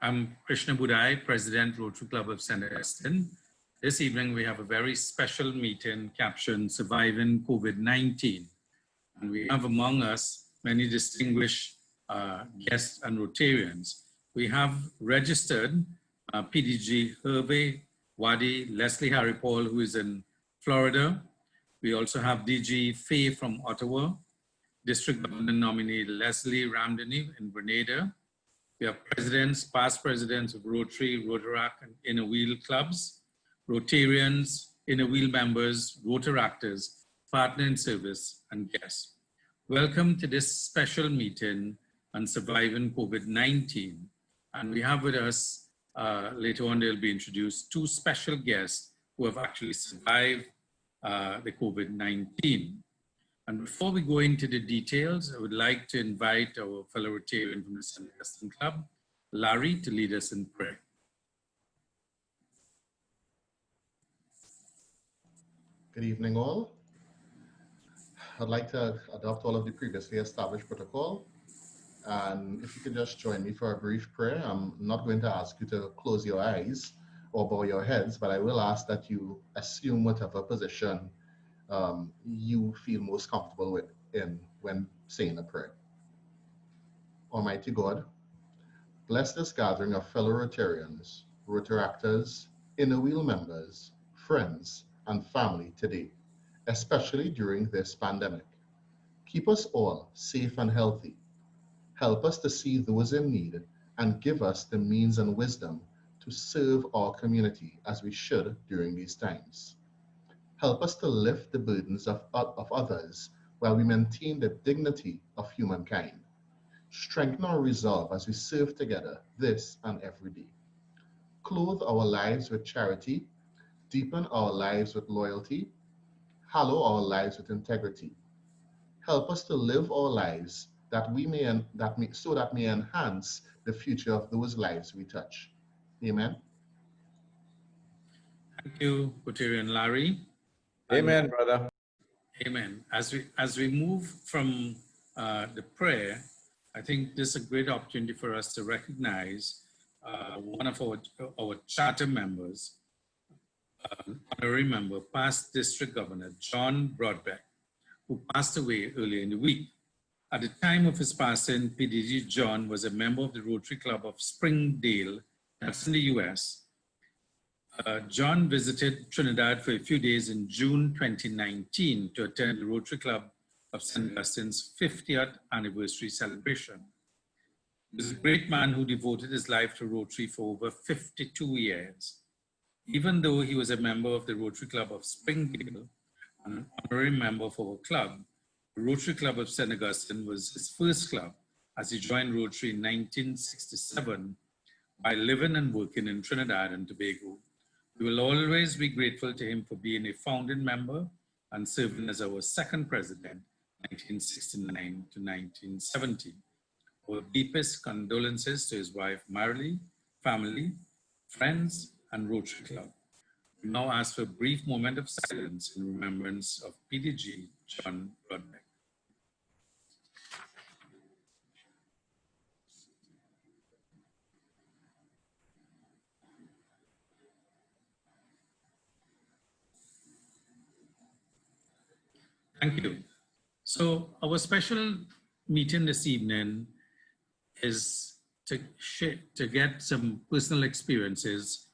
I'm Krishna Budai, President, Rotary Club of St. Augustine. This evening, we have a very special meeting captioned Surviving COVID-19. And we have among us many distinguished guests and Rotarians. We have registered PDG Hervé Wadi, Leslie Harry Paul, who is in Florida. We also have DG Faye from Ottawa, District Governor nominee Leslie Ramdani in Grenada. We have presidents, past presidents of Rotary, Rotaract, and Inner Wheel clubs, Rotarians, Inner Wheel members, Rotaractors, partner in service, and guests. Welcome to this special meeting on surviving COVID-19. And we have with us, later on they'll be introduced, two special guests who have actually survived the COVID-19. And before we go into the details, I would like to invite our fellow Rotarian from the St. Augustine Club, Larry, to lead us in prayer. Good evening, all. I'd like to adopt all of the previously established protocol. And if you could just join me for a brief prayer. I'm not going to ask you to close your eyes or bow your heads, but I will ask that you assume whatever position you feel most comfortable with when saying a prayer. Almighty God, bless this gathering of fellow Rotarians, Rotaractors, Inner Wheel members, friends, and family today, especially during this pandemic. Keep us all safe and healthy. Help us to see those in need and give us the means and wisdom to serve our community as we should during these times. Help us to lift the burdens of others while we maintain the dignity of humankind. Strengthen our resolve as we serve together this and every day. Clothe our lives with charity, deepen our lives with loyalty, hallow our lives with integrity. Help us to live our lives so that may enhance the future of those lives we touch. Amen. Thank you, Rotarian Larry. Amen, brother. Amen. As we move from the prayer, I think this is a great opportunity for us to recognize one of our charter members, honorary member, past District Governor John Broadbeck, who passed away earlier in the week. At the time of his passing, PDG John was a member of the Rotary Club of Springdale, that's in the US. John visited Trinidad for a few days in June 2019 to attend the Rotary Club of St. Augustine's 50th anniversary celebration. He was a great man who devoted his life to Rotary for over 52 years. Even though he was a member of the Rotary Club of Springdale and an honorary member of our club, the Rotary Club of St. Augustine was his first club as he joined Rotary in 1967 by living and working in Trinidad and Tobago. We will always be grateful to him for being a founding member and serving as our second president, 1969 to 1970. Our deepest condolences to his wife, Marilee, family, friends, and Rotary Club. We now ask for a brief moment of silence in remembrance of PDG John Broadbeck. Thank you. So our special meeting this evening is to get some personal experiences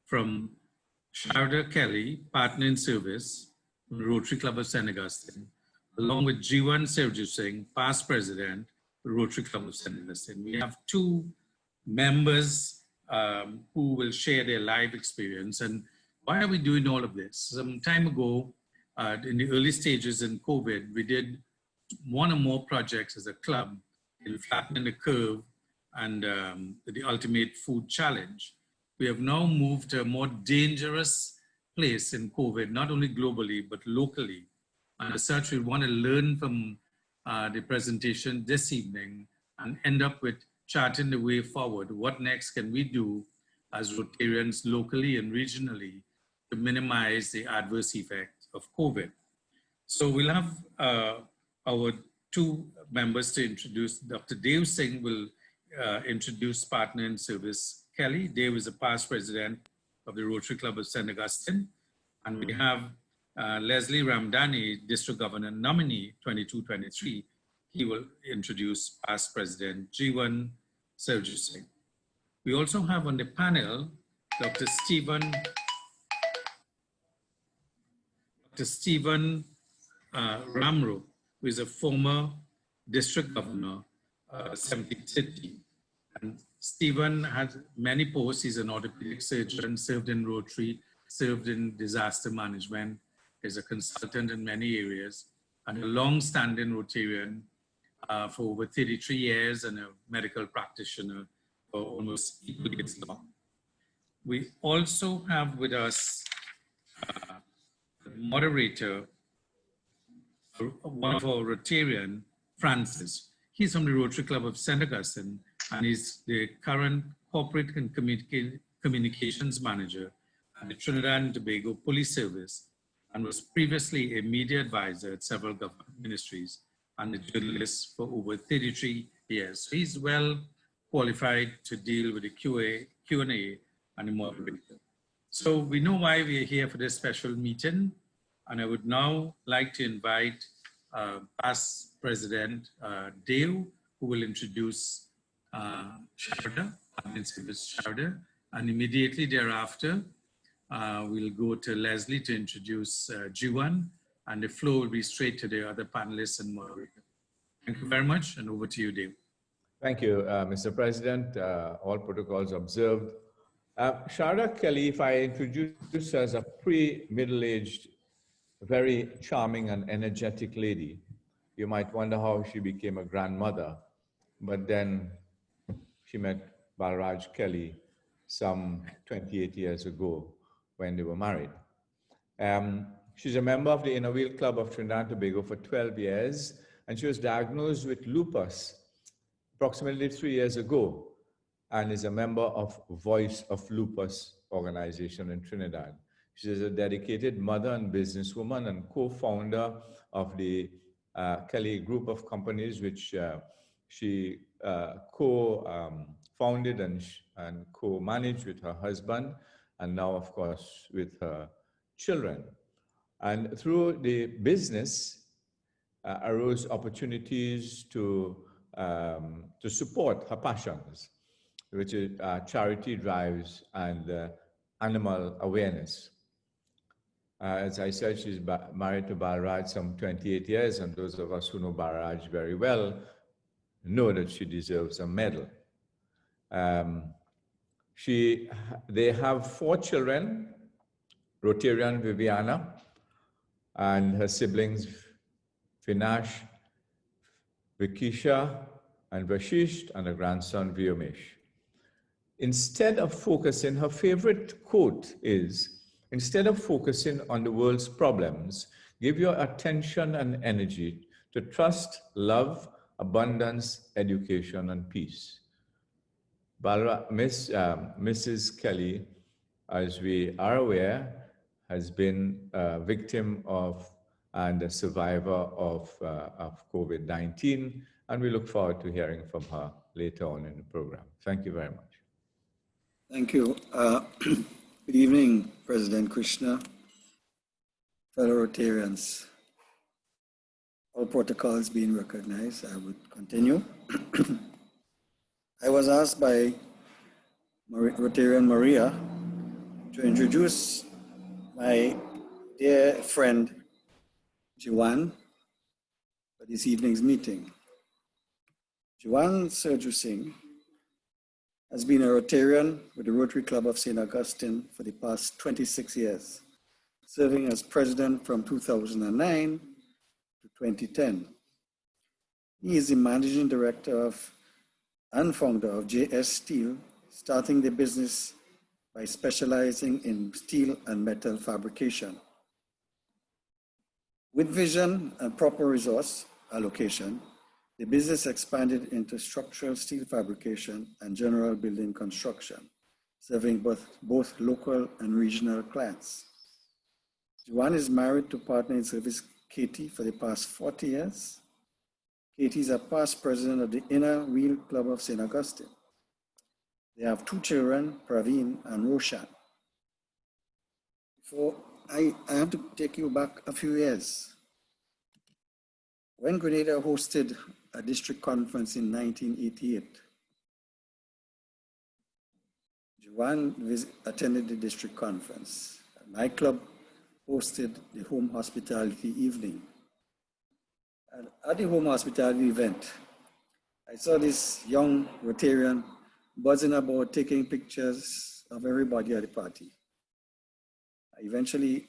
from Sharda Kelly, partner in service, from the Rotary Club of St. Augustine, along with Jewan Sirjoosingh, past president, the Rotary Club of St. Augustine. We have two members who will share their life experience. And why are we doing all of this? Some time ago, in the early stages in COVID, we did one or more projects as a club in Flattening the Curve and the Ultimate Food Challenge. We have now moved to a more dangerous place in COVID, not only globally, but locally. And as such, we want to learn from the presentation this evening and end up with charting the way forward. What next can we do as Rotarians locally and regionally to minimize the adverse effects of COVID? So we'll have our two members to introduce. Dr. Dev Singh will introduce partner in service Kelly. Dave is a past president of the Rotary Club of St. Augustine. And we have Leslie Ramdani, District Governor nominee 22-23. He will introduce past President Jewan Sirjoosingh. We also have on the panel Dr. Stephen Ramro, who is a former district governor, 1730. And Stephen has many posts. He's an orthopedic surgeon, served in Rotary, served in disaster management, is a consultant in many areas, and a long-standing Rotarian for over 33 years and a medical practitioner for almost equally as long. We also have with us the moderator, one of our Rotarian, Francis. He's from the Rotary Club of St. Augustine, and he's the current corporate and communications manager at the Trinidad and Tobago Police Service, and was previously a media advisor at several government ministries and a journalist for over 33 years. So he's well qualified to deal with the Q&A and the moderator. So we know why we are here for this special meeting, and I would now like to invite past President Dave, who will introduce Sharda, Sharda, and immediately thereafter, we'll go to Leslie to introduce Jewan, and the flow will be straight to the other panelists and moderator. Thank you very much, and over to you, Dave. Thank you, Mr. President. All protocols observed. Sharda Kelly, if I introduce her as a pre-middle-aged, very charming and energetic lady, you might wonder how she became a grandmother, but then she met Balraj Kelly some 28 years ago when they were married. She's a member of the Inner Wheel Club of Trinidad and Tobago for 12 years, and she was diagnosed with lupus approximately 3 years ago, and is a member of Voice of Lupus organization in Trinidad. She is a dedicated mother and businesswoman and co-founder of the Kelly Group of companies, which she co-founded and co-managed with her husband, and now, of course, with her children. And through the business arose opportunities to support her passions, which is charity drives and animal awareness. As I said, she's married to Balraj some 28 years, and those of us who know Balraj very well know that she deserves a medal. They have 4 children, Rotarian Viviana, and her siblings Vinash, Vikisha, and Vashisht, and a grandson Vyomesh. Instead of focusing, her favorite quote is, instead of focusing on the world's problems, give your attention and energy to trust, love, abundance, education, and peace. Mrs. Kelly, as we are aware, has been a victim of and a survivor of COVID-19, and we look forward to hearing from her later on in the program. Thank you very much. Thank you. Good evening, President Krishna, fellow Rotarians. All protocols being recognized, I would continue. I was asked by Rotarian Maria to introduce my dear friend, Jewan, for this evening's meeting. Jewan Sirjoosingh has been a Rotarian with the Rotary Club of St. Augustine for the past 26 years, serving as president from 2009 to 2010. He is the managing director and founder of JS Steel, starting the business by specializing in steel and metal fabrication. With vision and proper resource allocation, the business expanded into structural steel fabrication and general building construction, serving both local and regional clients. Jewan is married to partner in service Katie for the past 40 years. Katie is a past president of the Inner Wheel Club of St. Augustine. They have 2 children, Praveen and Roshan. So I have to take you back a few years. When Grenada hosted a district conference in 1988, Jewan attended the district conference. My club hosted the home hospitality evening. And at the home hospitality event, I saw this young Rotarian buzzing about taking pictures of everybody at the party. I eventually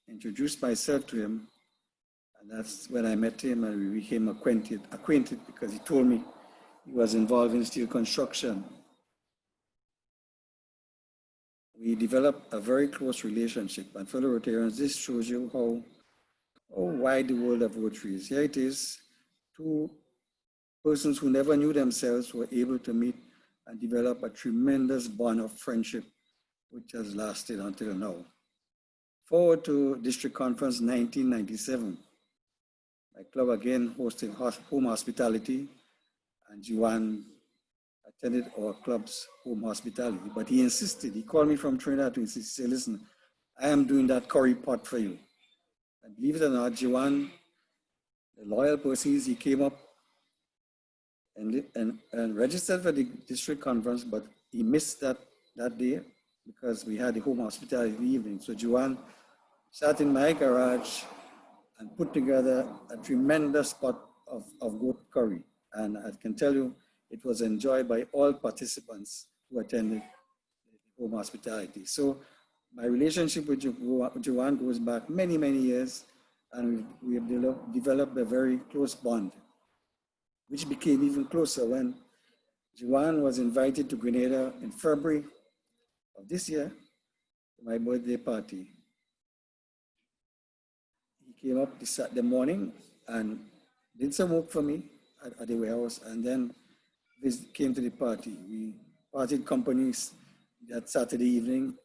introduced myself to him, and that's when I met him and we became acquainted because he told me he was involved in steel construction. We developed a very close relationship, and fellow Rotarians, this shows you how wide the world of Rotary is. Here it is, 2 persons who never knew themselves were able to meet and develop a tremendous bond of friendship, which has lasted until now. Forward to District Conference 1997, my club again hosted home hospitality, and Jewan attended our club's home hospitality, but he insisted, he called me from Trinidad to insist, say, listen, I am doing that curry pot for you. And believe it or not, Jewan, the loyal person, he came up and registered for the district conference, but he missed that day because we had the home hospitality evening. So Jewan sat in my garage and put together a tremendous pot of goat curry. And I can tell you, it was enjoyed by all participants who attended the home hospitality. So my relationship with Jewan goes back many, many years, and we have developed a very close bond, which became even closer when Jewan was invited to Grenada in February of this year to my birthday party. He came up the morning and did some work for me at the warehouse, and then came to the party. We parted companies that Saturday evening,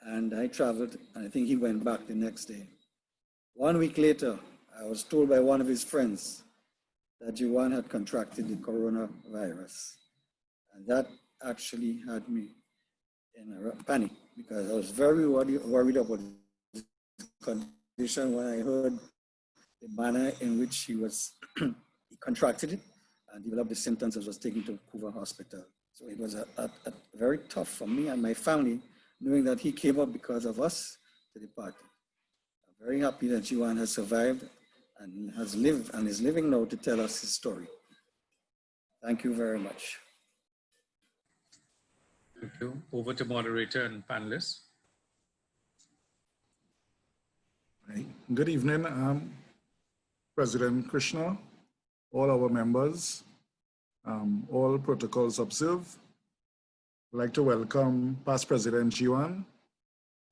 and I traveled, and I think he went back the next day. 1 week later, I was told by one of his friends that Jewan had contracted the coronavirus. And that actually had me in a panic because I was very worried about his condition when I heard the manner in which he contracted it and developed the symptoms and was taken to Couva Hospital. So it was very tough for me and my family, knowing that he came up because of us to the party. I'm very happy that Jewan has survived and has lived and is living now to tell us his story. Thank you very much. Thank you. Over to moderator and panelists. Good evening, President Krishna, all our members, all protocols observed. I'd like to welcome past President Jewan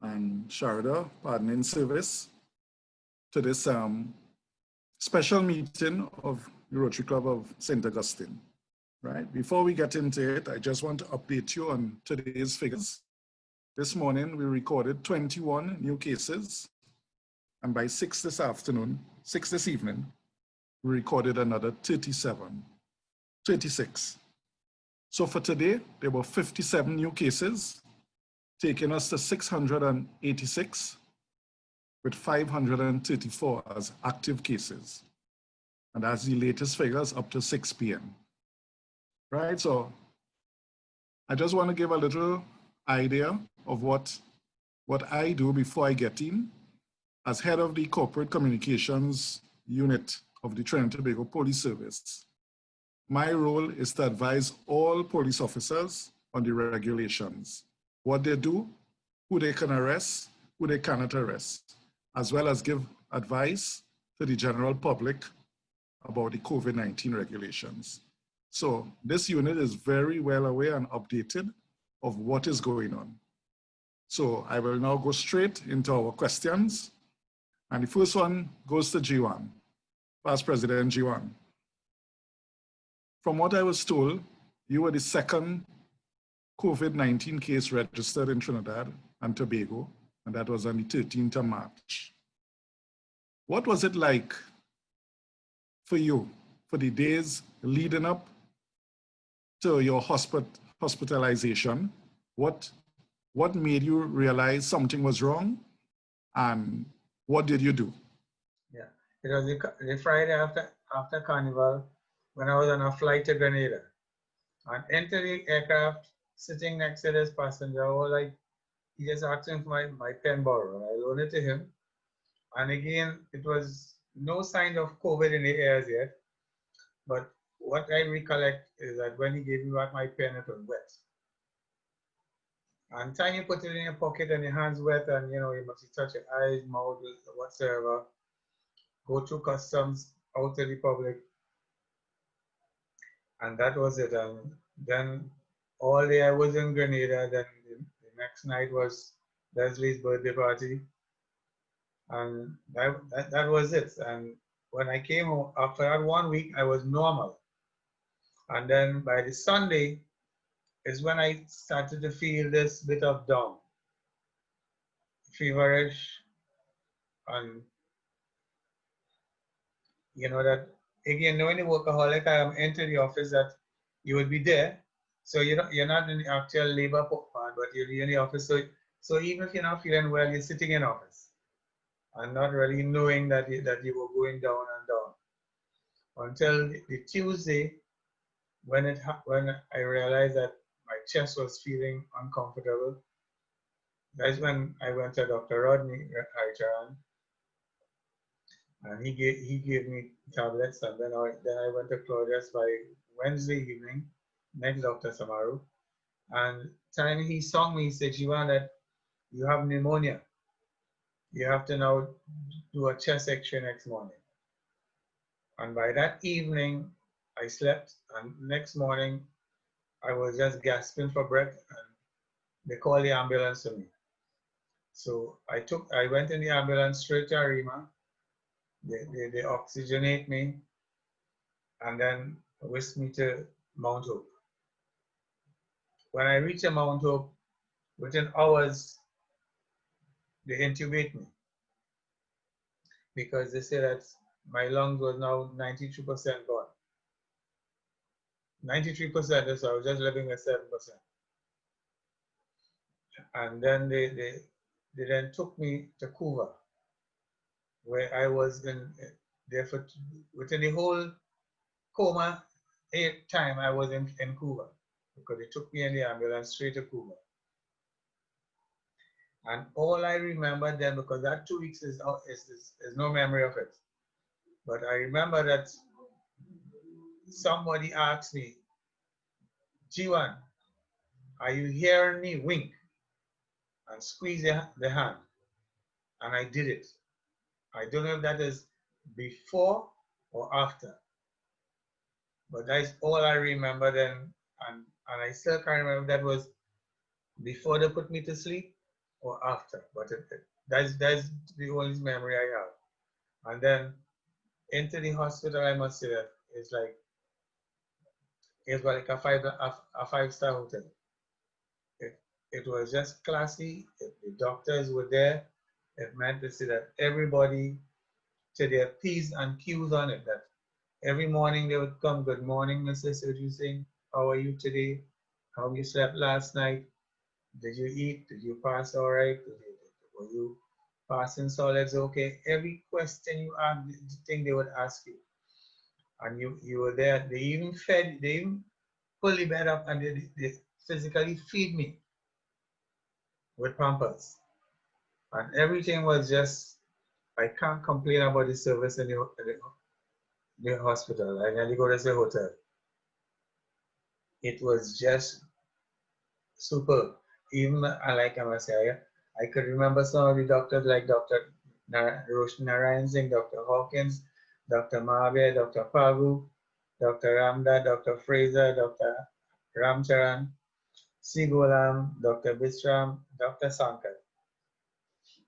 and Sharda, pardoning service, to this special meeting of the Rotary Club of St. Augustine. Right. Before we get into it, I just want to update you on today's figures. This morning, we recorded 21 new cases, and by 6 this evening, we recorded another 36. So for today, there were 57 new cases, taking us to 686, with 534 as active cases. And that's the latest figures up to 6 p.m. Right, so I just want to give a little idea of what I do before I get in. As head of the corporate communications unit of the Trinidad and Tobago Police Service, my role is to advise all police officers on the regulations, what they do, who they can arrest, who they cannot arrest, as well as give advice to the general public about the COVID-19 regulations. So this unit is very well aware and updated of what is going on. So I will now go straight into our questions. And the first one goes to Jewan, Past President Jewan. From what I was told, you were the second COVID-19 case registered in Trinidad and Tobago, and that was on the 13th of March. What was it like for you for the days leading up to your hospitalization. What made you realize something was wrong, and what did you do? Yeah, it was the Friday after Carnival when I was on a flight to Grenada. And entered the aircraft, sitting next to this passenger, I was like, he just asked him for my pen borrow. I loaned it to him. And again, it was no sign of COVID in the air as yet. But what I recollect is that when he gave me back my pen, it was wet. And time you put it in your pocket and your hands wet, and you must touch your eyes, mouth, whatsoever, go through customs, out to the public. And that was it. And then all day I was in Grenada. Then the next night was Leslie's birthday party. And that was it. And when I came home, after that 1 week, I was normal. And then by the Sunday is when I started to feel this bit of down, feverish, and that again, knowing the workaholic I am, enter the office that you would be there. So you're not in the actual labor part, but you're in the office. So even if you're not feeling well, you're sitting in office and not really knowing that you were going down and down until the Tuesday when I realized that my chest was feeling uncomfortable. That's when I went to Dr. Rodney Haicharan, and he gave me tablets, and then I went to Claudius by Wednesday evening, next Dr. Samaru, and time he saw me, he said, Jewan, that you have pneumonia. You have to now do a chest X-ray next morning. And by that evening, I slept, and next morning, I was just gasping for breath, and they called the ambulance to me. So I went in the ambulance straight to Arima. They oxygenate me, and then whisked me to Mount Hope. When I reached Mount Hope, within hours, they intubate me because they say that my lungs was now 92% gone. 93%, so I was just living at 7%. And then they then took me to Cuba, where I was there for within the whole coma time I was in Cuba, because they took me in the ambulance straight to Cuba. And all I remember then, because that 2 weeks is no memory of it, but I remember that somebody asked me, Jewan, are you hearing me? Wink and squeeze the hand. And I did it. I don't know if that is before or after, but that's all I remember then. And I still can't remember if that was before they put me to sleep or after, but that's the only memory I have. And then into the hospital, I must say that it's like a five-star hotel. It was just classy. The doctors were there. It meant to say that everybody to their P's and Q's on it, that every morning they would come, good morning, Mr. Sirjoosingh, how are you today? How you slept last night? Did you eat? Did you pass all right? Were you passing solids okay? Every question you asked, the thing they would ask you. And you were there. They even pulled the bed up and they physically feed me with Pampers. And everything was just, I can't complain about the service in the hospital. I nearly go to the hotel. It was just superb. Even, like I must say, I could remember some of the doctors like Dr. Rosh Narayan Singh, Dr. Hawkins, Dr. Mahavir, Dr. Pagu, Dr. Ramda, Dr. Fraser, Dr. Ramcharan, Sigolam, Dr. Bistram, Dr. Sankar.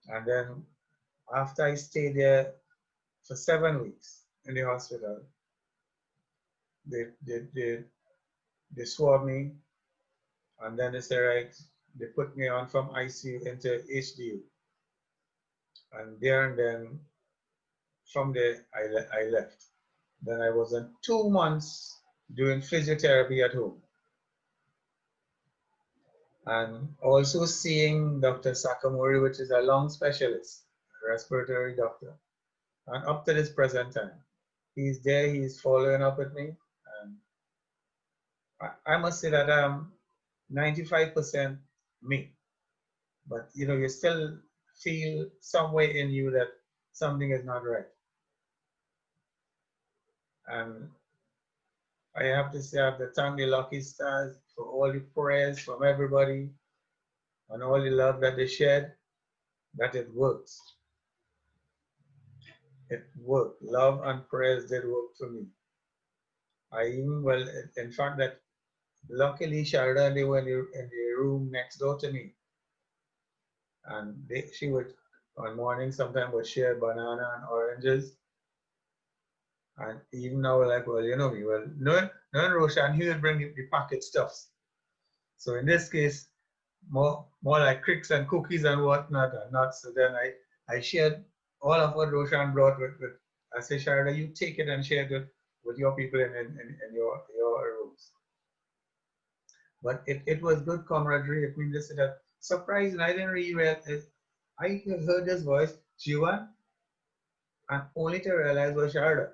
And then after I stayed there for 7 weeks in the hospital, they swabbed me, and then they said, right, they put me on from ICU into HDU. And there and then, from there, I left. Then I was in 2 months doing physiotherapy at home. And also seeing Dr. Sakamori, which is a lung specialist, a respiratory doctor. And up to this present time, he's there, he's following up with me. And I must say that I'm 95% me. But you know, you still feel some way in you that something is not right. And I have to say I have to thank the lucky stars for all the prayers from everybody and all the love that they shared, that it works. It worked. Love and prayers did work for me. I even, well, in fact, that luckily Sharda and they were in the room next door to me. And she would, on morning, sometimes would share banana and oranges. And even now, like, well, you know me, well, no Roshan, he would bring the packet stuffs. So in this case, more like cricks and cookies and whatnot and nuts. So then I shared all of what Roshan brought with I said, Sharda, you take it and share it with your people in your rooms. But it was good camaraderie. It means this is a surprise, and I didn't really realize. I heard this voice, Jewan, and only to realize was Sharda.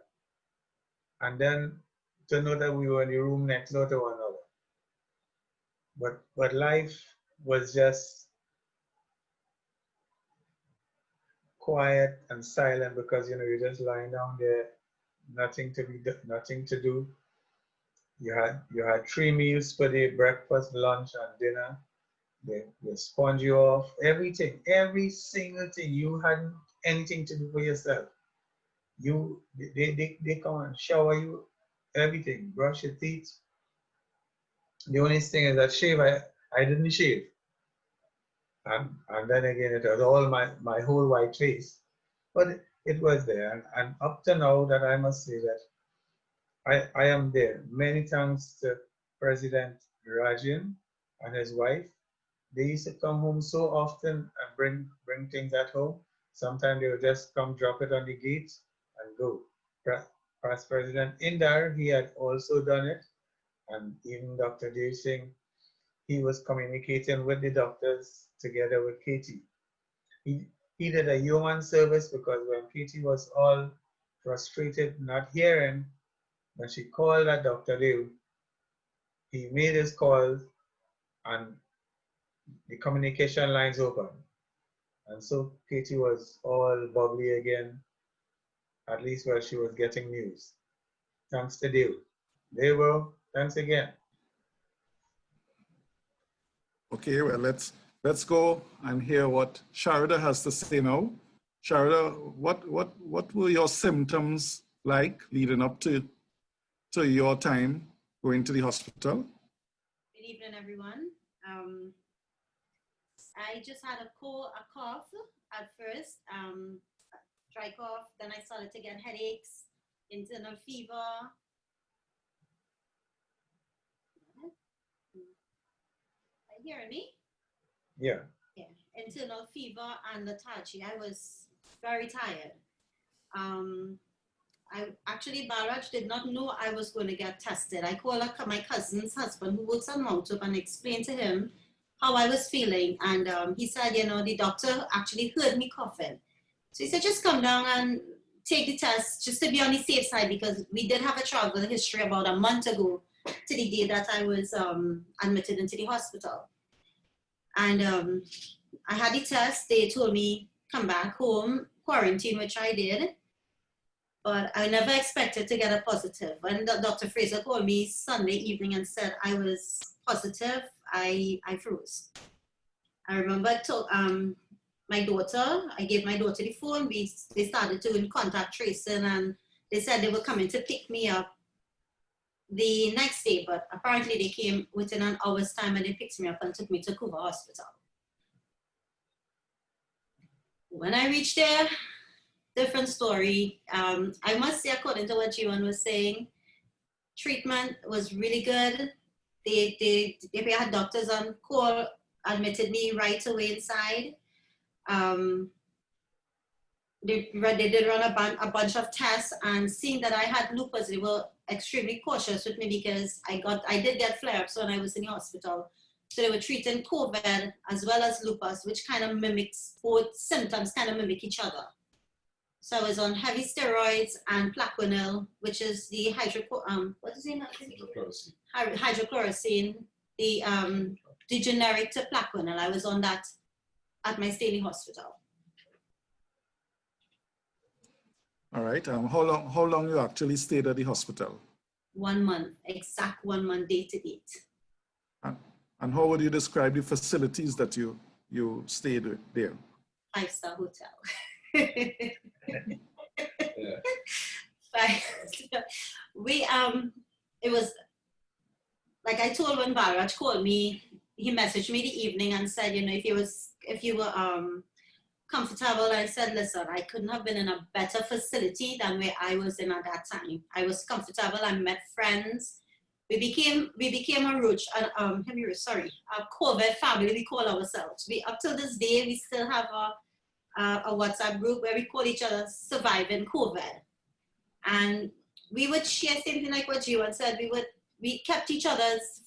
And then to know that we were in the room next door to one another. But life was just quiet and silent because you know you're just lying down there, nothing to do. You had 3 meals per day: breakfast, lunch, and dinner. They sponge you off everything, every single thing. You hadn't anything to do for yourself. They come and shower you, everything, brush your teeth. The only thing is that shave, I didn't shave. And then again, it was all my whole white face. But it was there. And up to now, that I must say that I am there. Many thanks to President Rajan and his wife. They used to come home so often and bring things at home. Sometimes they would just come drop it on the gate and go. Past President Indar, he had also done it. And even Dr. Singh, he was communicating with the doctors together with Katie. He did a human service because when Katie was all frustrated, not hearing, when she called at Dr. Liu, he made his calls and the communication lines open. And so Katie was all bubbly again, at least while she was getting news. Thanks to Dave. Dave, thanks again. Okay, well, let's go and hear what Sharda has to say now. Sharda, what were your symptoms like leading up to your time going to the hospital? Good evening, everyone. I just had a cough at first, dry cough. Then I started to get headaches, internal fever. Are you hearing me? Yeah. Yeah, internal fever and lethargy. I was very tired. I actually, Barraj did not know I was going to get tested. I called my cousin's husband who works on Mount Up and explained to him how I was feeling. And he said, you know, the doctor actually heard me coughing. So he said, just come down and take the test just to be on the safe side, because we did have a travel history about a month ago to the day that I was admitted into the hospital. And I had the test. They told me, come back home, quarantine, which I did. But I never expected to get a positive. When Dr. Fraser called me Sunday evening and said I was positive, I froze. I remember my daughter, I gave my daughter the phone. They started doing contact tracing, and they said they were coming to pick me up the next day, but apparently they came within an hour's time and they picked me up and took me to Cuba Hospital. When I reached there, different story. I must say, according to what Jewan was saying, treatment was really good. They had doctors on call, admitted me right away inside. They did run a bunch of tests, and seeing that I had lupus, they were extremely cautious with me because I did get flare-ups when I was in the hospital So they were treating COVID as well as lupus, which kind of mimics, both symptoms kind of mimic each other. So I was on heavy steroids and Plaquenil, which is the what is it? Hydrochloroquine, the generic to Plaquenil. I was on that at my Staley Hospital. All right. How long you actually stayed at the hospital? 1 month, exact 1 month, day to date. And how would you describe the facilities that you stayed there? 5-star hotel. Yeah. It was like I told when Balraj called me, he messaged me the evening and said, you know, if you were comfortable. I said, listen, I couldn't have been in a better facility than where I was in at that time. I was comfortable. I met friends. We became a COVID family, we call ourselves. Up till this day, we still have a WhatsApp group where we call each other surviving COVID. And we would share something like what Jewan said. We kept each other's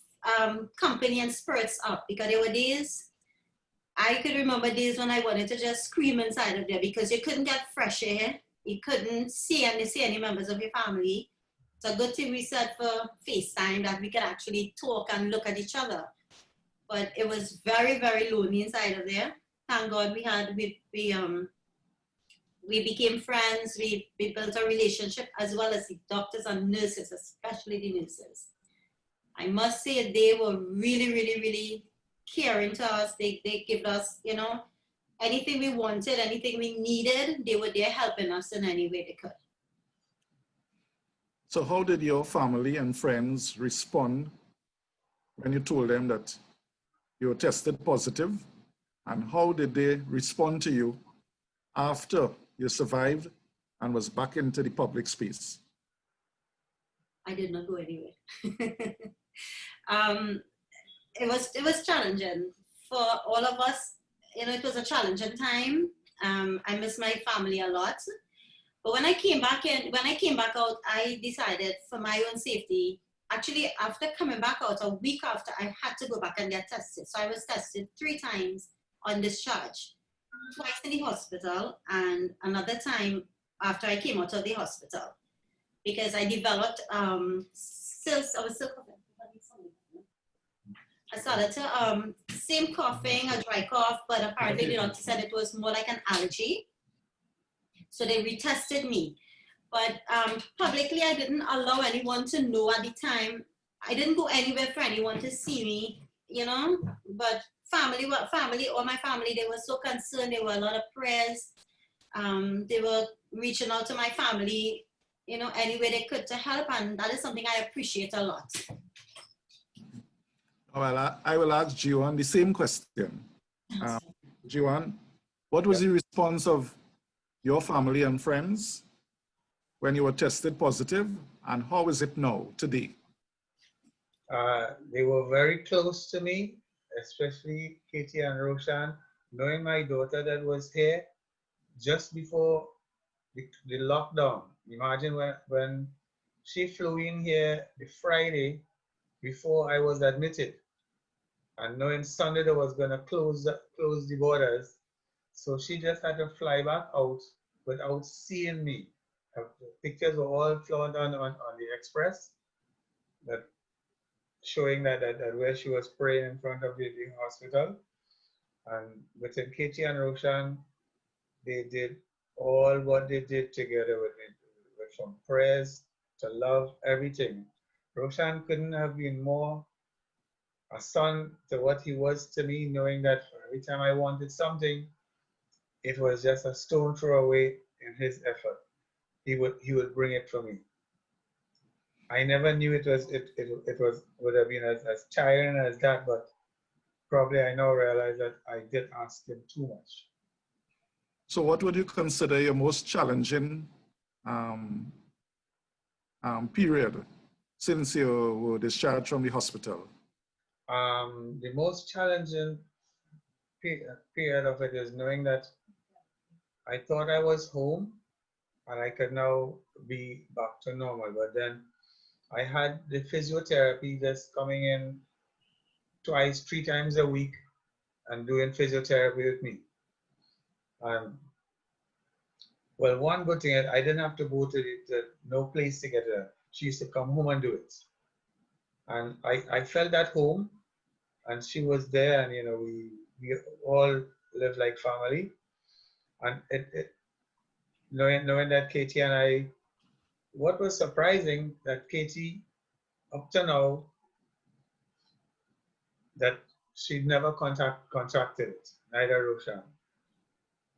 company and spirits up, because there were days, I could remember days when I wanted to just scream inside of there because you couldn't get fresh air. You couldn't see any members of your family. It's a good thing we said for FaceTime that we could actually talk and look at each other. But it was very, very lonely inside of there. Thank God we became friends. We built a relationship, as well as the doctors and nurses, especially the nurses. I must say they were really, really, really caring to us. They gave us, you know, anything we wanted, anything we needed, they were there helping us in any way they could. So how did your family and friends respond when you told them that you were tested positive? And how did they respond to you after you survived and was back into the public space? I did not go anywhere. It was challenging for all of us. You know, it was a challenging time. I miss my family a lot. But when I came back out, I decided for my own safety. Actually, after coming back out, a week after, I had to go back and get tested. So I was tested 3 times on discharge, twice in the hospital and another time after I came out of the hospital, because I developed I started to same coughing, a dry cough, but apparently the doctor said it was more like an allergy. So they retested me. But publicly, I didn't allow anyone to know at the time. I didn't go anywhere for anyone to see me, you know. But all my family, they were so concerned. There were a lot of prayers. They were reaching out to my family, you know, any way they could to help. And that is something I appreciate a lot. Well, I will ask Jewan the same question. Jewan, what was the response of your family and friends when you were tested positive, and how is it now, today? They were very close to me, especially Katie and Roshan, knowing my daughter that was here just before the lockdown. Imagine when she flew in here the Friday before I was admitted, and knowing Sunday they was going to close the borders, so she just had to fly back out without seeing me. The pictures were all flown on the Express, that showing that where she was praying in front of the hospital. And within Katie and Roshan, they did all what they did together with me, from prayers to love, everything. Roshan couldn't have been more a son to what he was to me, knowing that every time I wanted something, it was just a stone throw away in his effort. He would bring it for me. I never knew it would have been as tiring as that, but probably I now realize that I did ask him too much. So what would you consider your most challenging period since you were discharged from the hospital? The most challenging period of it is knowing that I thought I was home and I could now be back to normal, but then I had the physiotherapy just coming in twice, 3 times a week and doing physiotherapy with me. Well, one good thing, I didn't have to go to no place to get her. She used to come home and do it. And I felt at home, and she was there, and we all lived like family. And knowing that Katie and I, what was surprising that Katie, up to now, that she'd never contracted it, neither Roshan.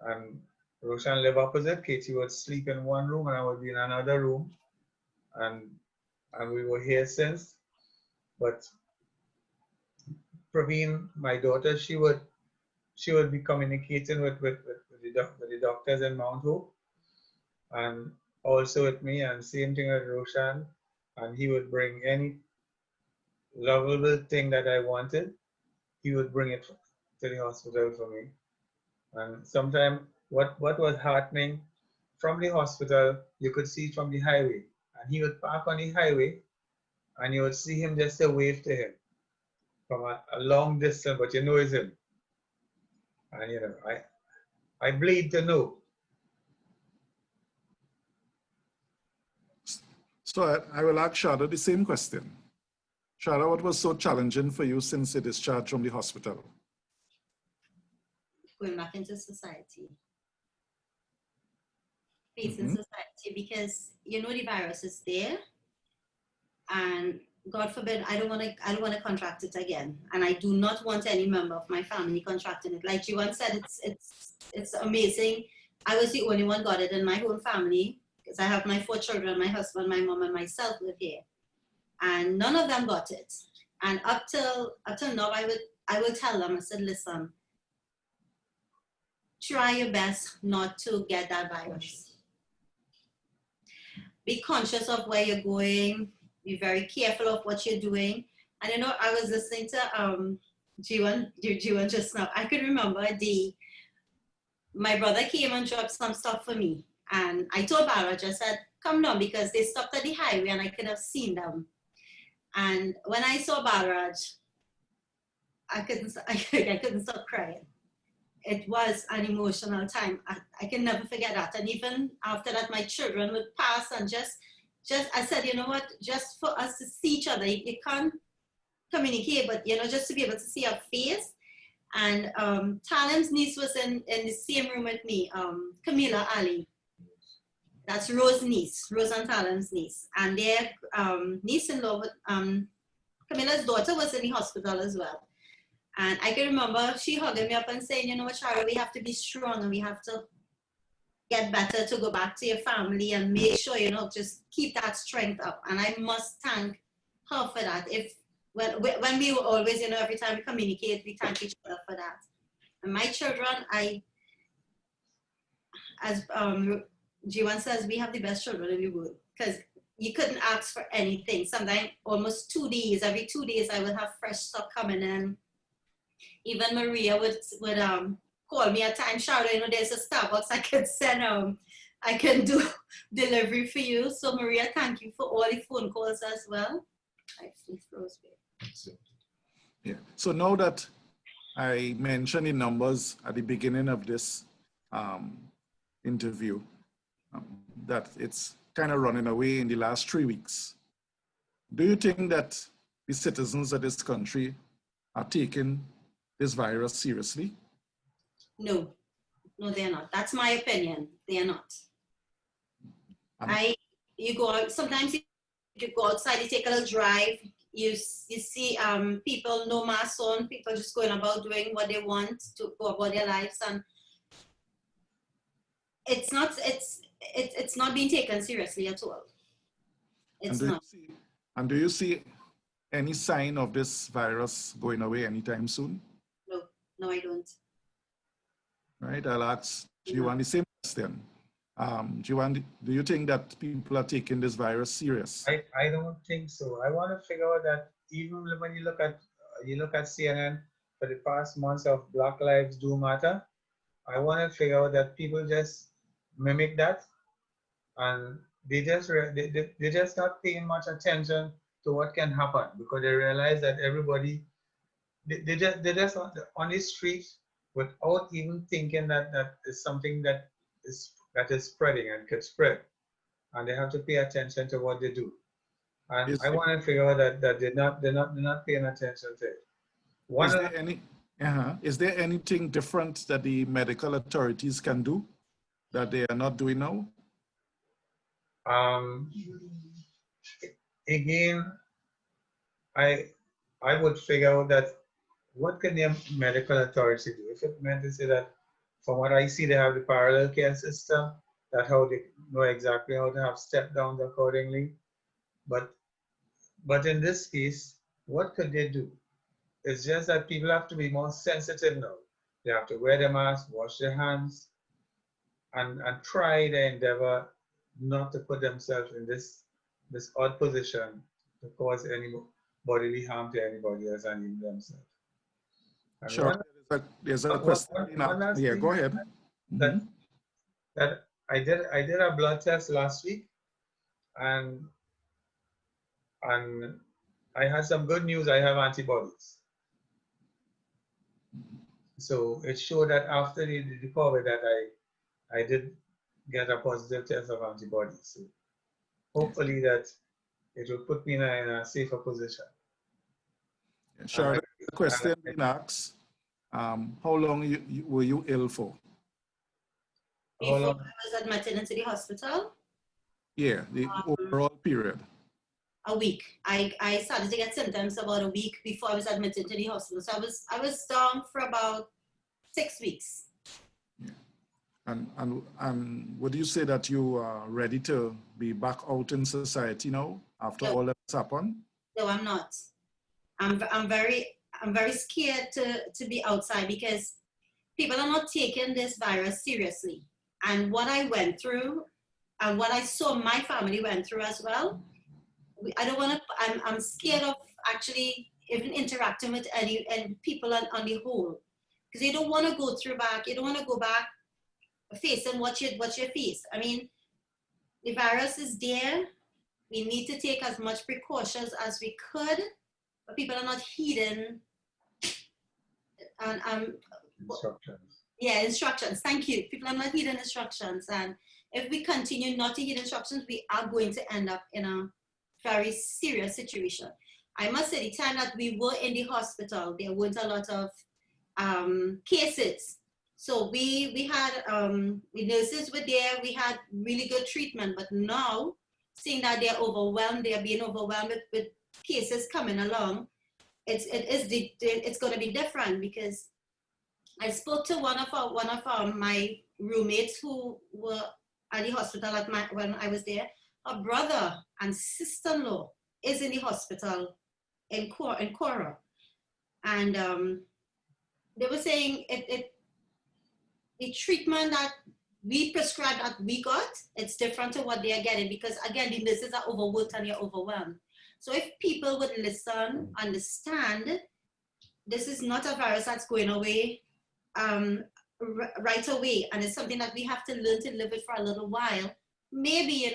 And Roshan lived opposite. Katie would sleep in one room and I would be in another room. And we were here since. But Praveen, my daughter, she would be communicating with the doctors in Mount Hope, and also with me, and same thing with Roshan. And he would bring any lovable thing that I wanted. He would bring it to the hospital for me. And sometimes what was happening from the hospital, you could see from the highway. And he would park on the highway, and you would see him just wave to him from a long distance, but you know it's him. And I bleed to know. So I will ask Sharda the same question. Sharda, what was so challenging for you since you discharged from the hospital? Going back into society. Facing society, because the virus is there, and God forbid, I don't want to contract it again, and I do not want any member of my family contracting it. Like Jewan said, it's amazing. I was the only one got it in my whole family, because I have my 4 children, my husband, my mom, and myself live here, and none of them got it. And up till now, I will tell them, I said, listen, try your best not to get that virus. Be conscious of where you're going. Be very careful of what you're doing. And I was listening to Jewan just now. I could remember my brother came and dropped some stuff for me. And I told Barraj, I said, come down, because they stopped at the highway and I could have seen them. And when I saw Barraj, I couldn't stop crying. It was an emotional time. I can never forget that. And even after that, my children would pass, and just I said, you know what, just for us to see each other, you can't communicate, but just to be able to see our face. And Talim's niece was in the same room with me, Camila Ali. That's Rose's niece, Rose and Talim's niece. And their niece-in-law, Camila's daughter, was in the hospital as well. And I can remember she hugging me up and saying, you know what, Sharda, we have to be strong, and we have to get better to go back to your family and make sure, just keep that strength up. And I must thank her for that. When we were always, every time we communicate, we thank each other for that. And my children, as Jewan says, we have the best children in the world, because you couldn't ask for anything. Sometimes almost 2 days, every 2 days, I would have fresh stuff coming in. Even Maria would call me at times, Sharda, there's a Starbucks I could send, I can do delivery for you. So Maria, thank you for all the phone calls as well. Yeah. So now that I mentioned the numbers at the beginning of this interview, that it's kind of running away in the last 3 weeks. Do you think that the citizens of this country are taking this virus seriously? No, they're not. That's my opinion. They're not. You go out, sometimes you go outside, you take a little drive, you see people no mask on, people just going about doing what they want to go about their lives, and it's not being taken seriously at all. It's not. And do you see any sign of this virus going away anytime soon? No, I don't. Right, I'll ask Jewan the same question. Jewan, do you think that people are taking this virus serious? I don't think so. I want to figure out that even when you look at CNN for the past months of Black Lives Do Matter, I want to figure out that people just mimic that, and they're just not paying much attention to what can happen, because they realize that everybody, they're just on the street without even thinking that that is something that is spreading and could spread, and they have to pay attention to what they do. And Is, I want to figure out that they're not paying attention to it. is there any, is there anything different that the medical authorities can do that they are not doing now? Again, I would figure out that what can the medical authority do? If it meant to say that, from what I see, they have the parallel care system, that how they know exactly how to have step downs accordingly. But in this case, what could they do? It's just that people have to be more sensitive now. They have to wear their mask, wash their hands, and try their endeavor not to put themselves in this odd position to cause any bodily harm to anybody else and even themselves. And Sure. There's a question. Yeah, go ahead. That I did a blood test last week, and I had some good news. I have antibodies. So it showed that after the COVID that I did get a positive test of antibodies. So hopefully that it will put me in a safer position. Sure. The question being asked, how long were you ill for? Before I was admitted into the hospital? Yeah, the overall period. A week. I started to get symptoms about a week before I was admitted to the hospital. So I was down for about 6 weeks. Yeah. And would you say that you are ready to be back out in society now after all that's happened? No, I'm not. I'm very scared to be outside because people are not taking this virus seriously. And what I went through and what I saw my family went through as well, I don't want to, I'm scared of actually even interacting with any people on the whole, because you don't want to go back facing what you face. I mean, the virus is there. We need to take as much precautions as we could, but people are not heeding Instructions. Yeah, instructions. Thank you. People are not heeding instructions, and if we continue not to heed instructions, we are going to end up in a very serious situation. I must say, the time that we were in the hospital, there weren't a lot of cases. So we had, the nurses were there, we had really good treatment, but now, seeing that they're overwhelmed, they're being overwhelmed with cases coming along, it's going to be different, because I spoke to one of my roommates who were at the hospital when I was there. Her brother and sister-in-law is in the hospital in Cora, and they were saying the treatment that we prescribed that we got, it's different to what they are getting, because again, the nurses are overworked and they're overwhelmed. So if people would listen, understand, this is not a virus that's going away right away, and it's something that we have to learn to live with for a little while. Maybe,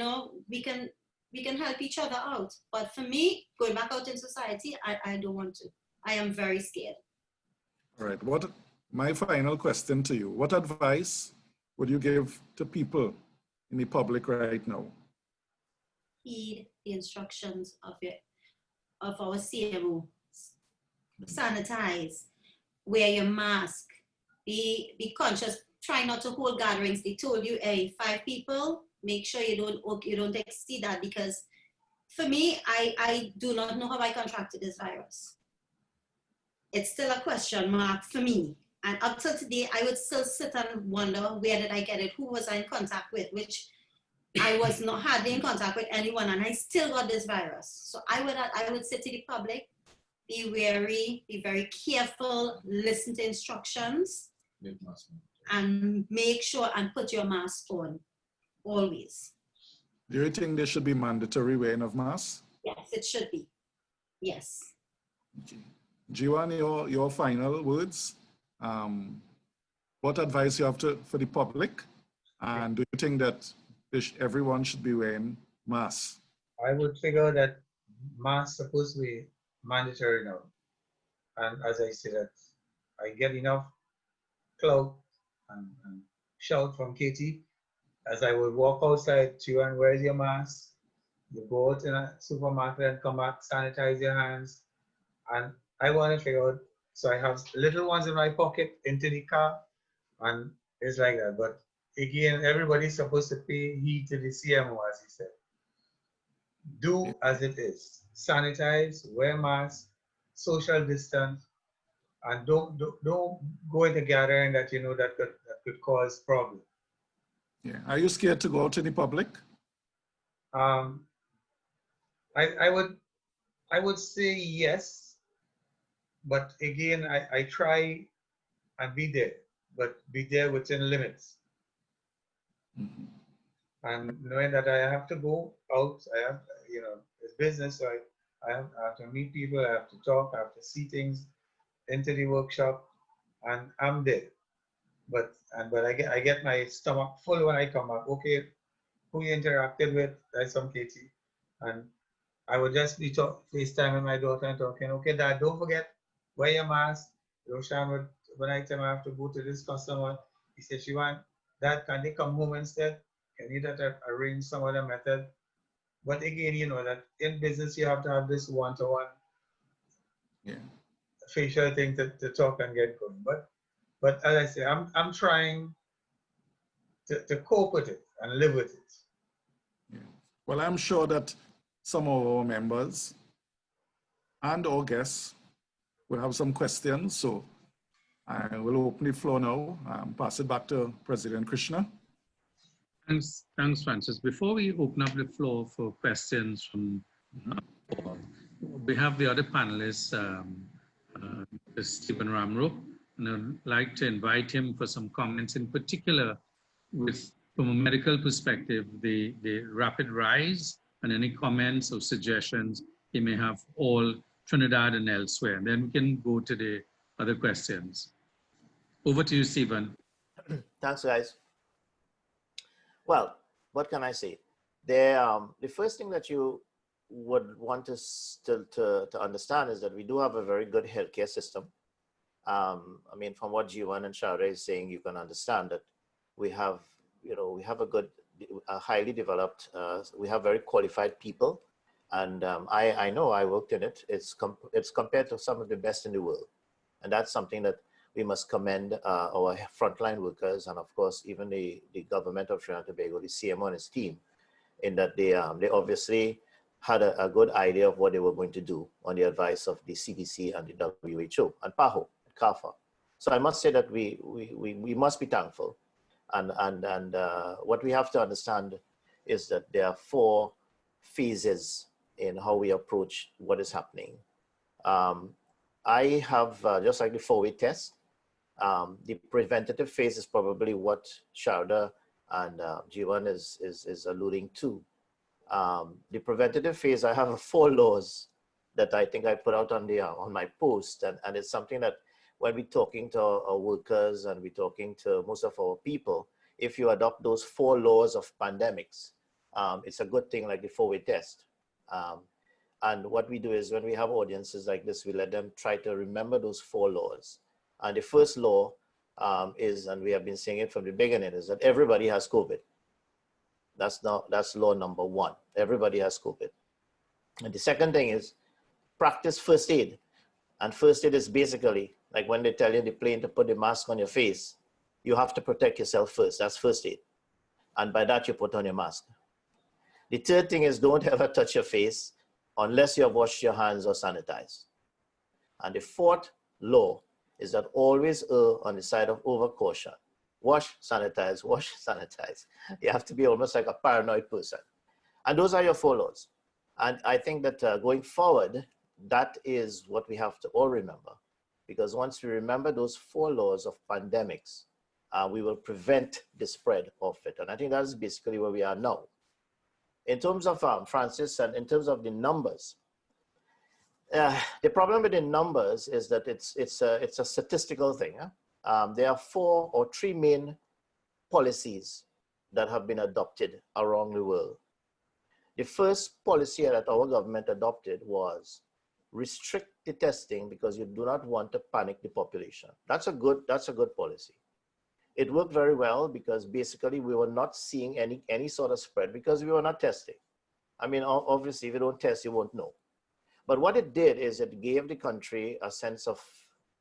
we can help each other out. But for me, going back out in society, I don't want to. I am very scared. All right. My final question to you, what advice would you give to people in the public right now? Heed the instructions of our CMO. Sanitize, wear your mask, be conscious, try not to hold gatherings. They told you, 5 people, make sure you don't exceed that, because for me, I do not know how I contracted this virus. It's still a question mark for me. And up till today, I would still sit and wonder, where did I get it? Who was I in contact with? Which I was not hardly in contact with anyone, and I still got this virus. So I would say to the public, be wary, be very careful, listen to instructions, and make sure and put your mask on, always. Do you think there should be mandatory wearing of masks? Yes, it should be. Yes. Okay. Jewan, your final words. What advice you have for the public? And do you think that everyone should be wearing masks? I would figure that masks supposed to be mandatory now. And as I said, I get enough clout and shout from Katie as I would walk outside to you and where's your mask? You go out in a supermarket and come back, sanitize your hands. And I want to figure out, so I have little ones in my pocket into the car, and it's like that. But again, everybody's supposed to pay heed to the CMO, as he said. Do as it is. Sanitize, wear masks, social distance, and don't go in the gathering that you know that could cause problem. Yeah. Are you scared to go out in the public? I would say yes, but again, I try and be there, but be there within limits. Mm-hmm. And knowing that I have to go out, I have, it's business, so I have to meet people, I have to talk, I have to see things into the workshop, and I'm there. But I get my stomach full when I come back. Okay, who you interacted with? That's some Katie, and I would just be FaceTime with my daughter and talking. Okay, Dad, don't forget wear your mask. Roshan would when I tell him I have to go to this customer, he said, Jewan, Dad, can they come home instead? Can you arrange some other method? But again, you know that in business you have to have this one-to-one facial thing to talk and get going. But as I say, I'm trying to cope with it and live with it. Yeah. Well, I'm sure that some of our members and our guests will have some questions. So I will open the floor now. Pass it back to President Krishna. Thanks, Francis. Before we open up the floor for questions from we have the other panelists, Stephen Ramro, and I'd like to invite him for some comments, in particular from a medical perspective, the rapid rise and any comments or suggestions he may have all Trinidad and elsewhere. And then we can go to the other questions. Over to you, Stephen. Thanks, guys. Well, what can I say? The first thing that you would want us to understand is that we do have a very good healthcare system. I mean, from what Jewan and Sharda is saying, you can understand that we have, we have a highly developed, we have very qualified people. And I know I worked in it. It's compared to some of the best in the world. And that's something that we must commend our frontline workers and, of course, even the government of Trinidad and Tobago, the CMO and his team, in that they obviously had a good idea of what they were going to do on the advice of the CDC and the WHO and PAHO, CAFA. So I must say that we must be thankful. And what we have to understand is that there are 4 phases in how we approach what is happening. I have, just like the 4-way test, the preventative phase is probably what Sharda and Jewan is alluding to. The preventative phase, I have 4 laws that I think I put out on my post, and it's something that when we're talking to our workers and we're talking to most of our people, if you adopt those 4 laws of pandemics, it's a good thing, like the 4-way test. And what we do is when we have audiences like this, we let them try to remember those 4 laws. And the first law is, and we have been saying it from the beginning, is that everybody has COVID. That's law number 1. Everybody has COVID. And the second thing is practice first aid. And first aid is basically like when they tell you in the plane to put the mask on your face, you have to protect yourself first. That's first aid. And by that, you put on your mask. The third thing is don't ever touch your face unless you have washed your hands or sanitized. And the 4th law is that always err on the side of overcaution. Wash, sanitize, wash, sanitize. You have to be almost like a paranoid person. And those are your 4 laws. And I think that going forward, that is what we have to all remember. Because once we remember those 4 laws of pandemics, we will prevent the spread of it. And I think that's basically where we are now. In terms of Francis, and in terms of the numbers, the problem with the numbers is that it's a statistical thing. There are 4 or 3 main policies that have been adopted around the world. The first policy that our government adopted was restrict the testing because you do not want to panic the population. That's a good policy. It worked very well because basically we were not seeing any sort of spread because we were not testing. I mean, obviously, if you don't test, you won't know. But what it did is it gave the country a sense of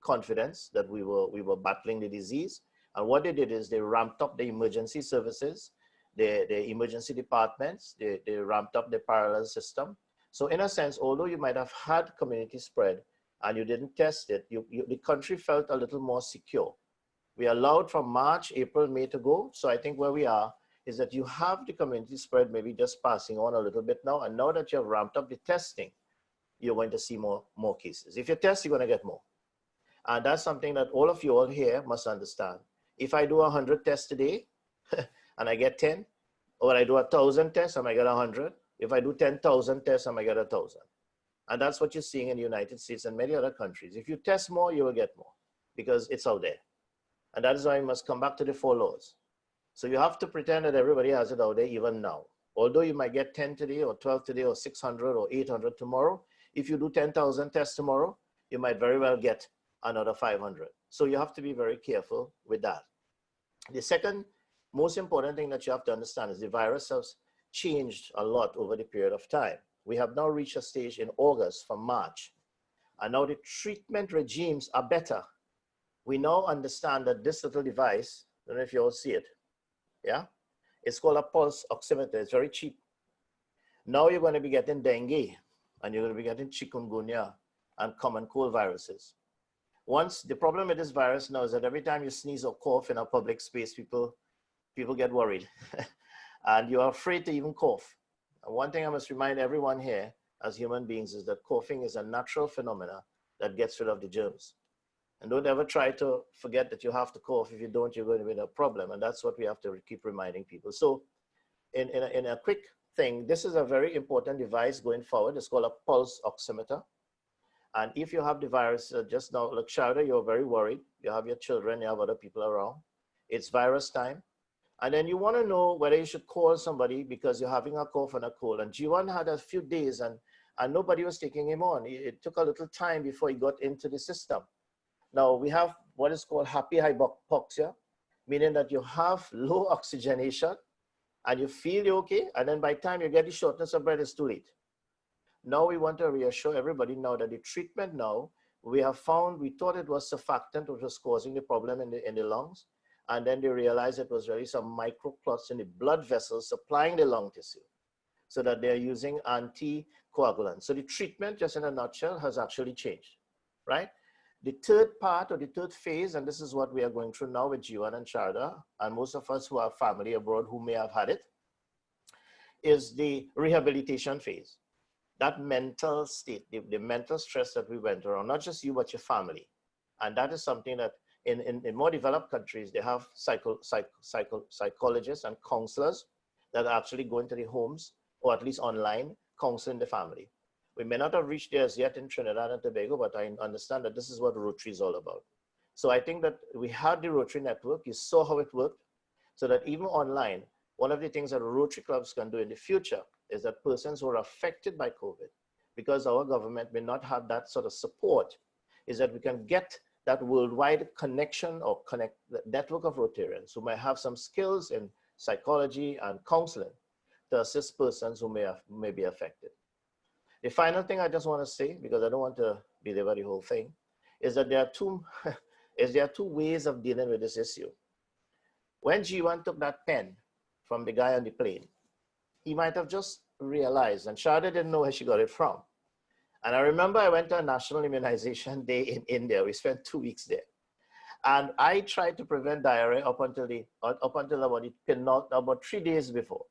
confidence that we were battling the disease. And what they did is they ramped up the emergency services, the emergency departments, they ramped up the parallel system. So in a sense, although you might have had community spread and you didn't test it, the country felt a little more secure. We allowed from March, April, May to go. So I think where we are is that you have the community spread maybe just passing on a little bit now. And now that you have ramped up the testing, you're going to see more cases. If you test, you're going to get more. And that's something that all of you all here must understand. If I do 100 tests today and I get 10, or I do 1,000 tests and I get 100, if I do 10,000 tests, I might get 1,000. And that's what you're seeing in the United States and many other countries. If you test more, you will get more because it's out there. And that is why you must come back to the 4 laws. So you have to pretend that everybody has it out there even now. Although you might get 10 today or 12 today or 600 or 800 tomorrow, if you do 10,000 tests tomorrow, you might very well get another 500. So you have to be very careful with that. The second most important thing that you have to understand is the virus has changed a lot over the period of time. We have now reached a stage in August from March, and now the treatment regimes are better. We now understand that this little device, I don't know if you all see it, yeah? It's called a pulse oximeter. It's very cheap. Now you're going to be getting dengue, and you're going to be getting chikungunya and common cold viruses. The problem with this virus now is that every time you sneeze or cough in a public space, people get worried and you're afraid to even cough. And one thing I must remind everyone here as human beings is that coughing is a natural phenomena that gets rid of the germs. And don't ever try to forget that you have to cough. If you don't, you're going to be in a problem. And that's what we have to keep reminding people. So in a quick thing, this is a very important device going forward. It's called a pulse oximeter. And if you have the virus, just now, look, Sharda, you're very worried. You have your children, you have other people around. It's virus time. And then you want to know whether you should call somebody because you're having a cough and a cold. And Jewan had a few days and nobody was taking him on. It took a little time before he got into the system. Now we have what is called happy hypoxia, meaning that you have low oxygenation and you feel you're okay. And then by the time you get the shortness of breath, it's too late. Now we want to reassure everybody now that the treatment now, we have found, we thought it was surfactant which was causing the problem in the lungs. And then they realized it was really some microclots in the blood vessels supplying the lung tissue so that they're using anticoagulants. So the treatment, just in a nutshell, has actually changed, right? The third part or the third phase, and this is what we are going through now with Jewan and Sharda, and most of us who have family abroad who may have had it, is the rehabilitation phase. That mental state, the mental stress that we went around, not just you, but your family. And that is something that in more developed countries, they have psychologists and counselors that actually go into the homes, or at least online, counseling the family. We may not have reached there as yet in Trinidad and Tobago, but I understand that this is what Rotary is all about. So I think that we had the Rotary network, you saw how it worked, so that even online, one of the things that Rotary clubs can do in the future is that persons who are affected by COVID, because our government may not have that sort of support, is that we can get that worldwide connection or connect the network of Rotarians who may have some skills in psychology and counseling to assist persons who may be affected. The final thing I just want to say, because I don't want to belabor the whole thing, is that there are two ways of dealing with this issue. When Jewan took that pen from the guy on the plane, he might have just realized, and Sharda didn't know where she got it from. And I remember I went to a national immunization day in India. We spent 2 weeks there. And I tried to prevent diarrhea up until about 3 days before.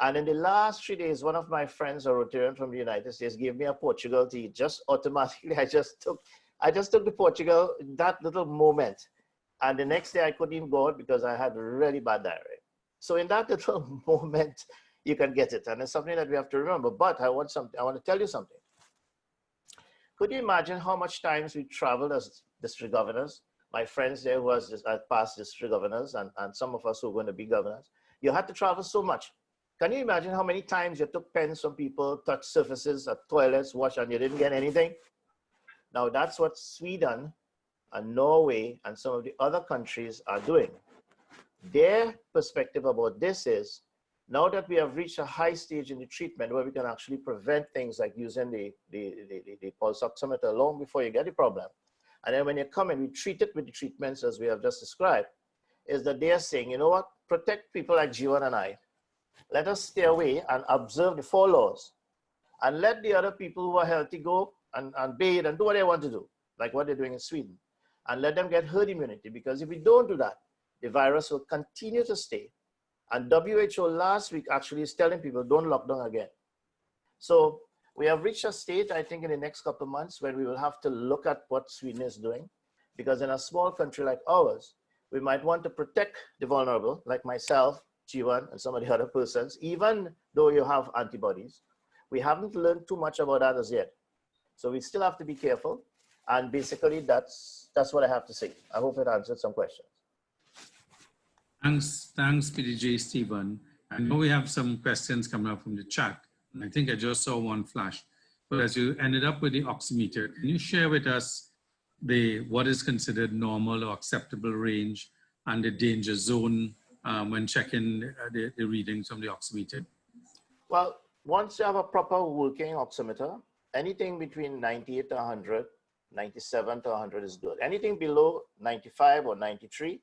And in the last 3 days, one of my friends, a Rotarian from the United States, gave me a Portugal tea. Just automatically, I just took the Portugal, that little moment. And the next day I couldn't even go out because I had really bad diarrhea. So in that little moment, you can get it. And it's something that we have to remember. But I want to tell you something. Could you imagine how much times we traveled as district governors? My friends there who are past district governors and some of us who are going to be governors. You had to travel so much. Can you imagine how many times you took pens from people, touched surfaces at toilets, wash, and you didn't get anything? Now that's what Sweden and Norway and some of the other countries are doing. Their perspective about this is, now that we have reached a high stage in the treatment where we can actually prevent things like using the pulse oximeter long before you get the problem, and then when you come and we treat it with the treatments as we have just described, is that they are saying, you know what, protect people like Jewan and I. Let us stay away and observe the 4 laws, and let the other people who are healthy go and bathe and do what they want to do, like what they're doing in Sweden, and let them get herd immunity, because if we don't do that, the virus will continue to stay. And WHO last week actually is telling people don't lock down again. So we have reached a state, I think, in the next couple of months where we will have to look at what Sweden is doing, because in a small country like ours, we might want to protect the vulnerable, like myself, Jewan, and some of the other persons, even though you have antibodies. We haven't learned too much about that as yet. So we still have to be careful. And basically, that's what I have to say. I hope it answered some questions. Thanks, PDJ Stephen. I know we have some questions coming up from the chat, and I think I just saw one flash. But as you ended up with the oximeter, can you share with us what is considered normal or acceptable range and the danger zone when checking the readings from the oximeter? Well, once you have a proper working oximeter, anything between 98 to 100, 97 to 100 is good. Anything below 95 or 93,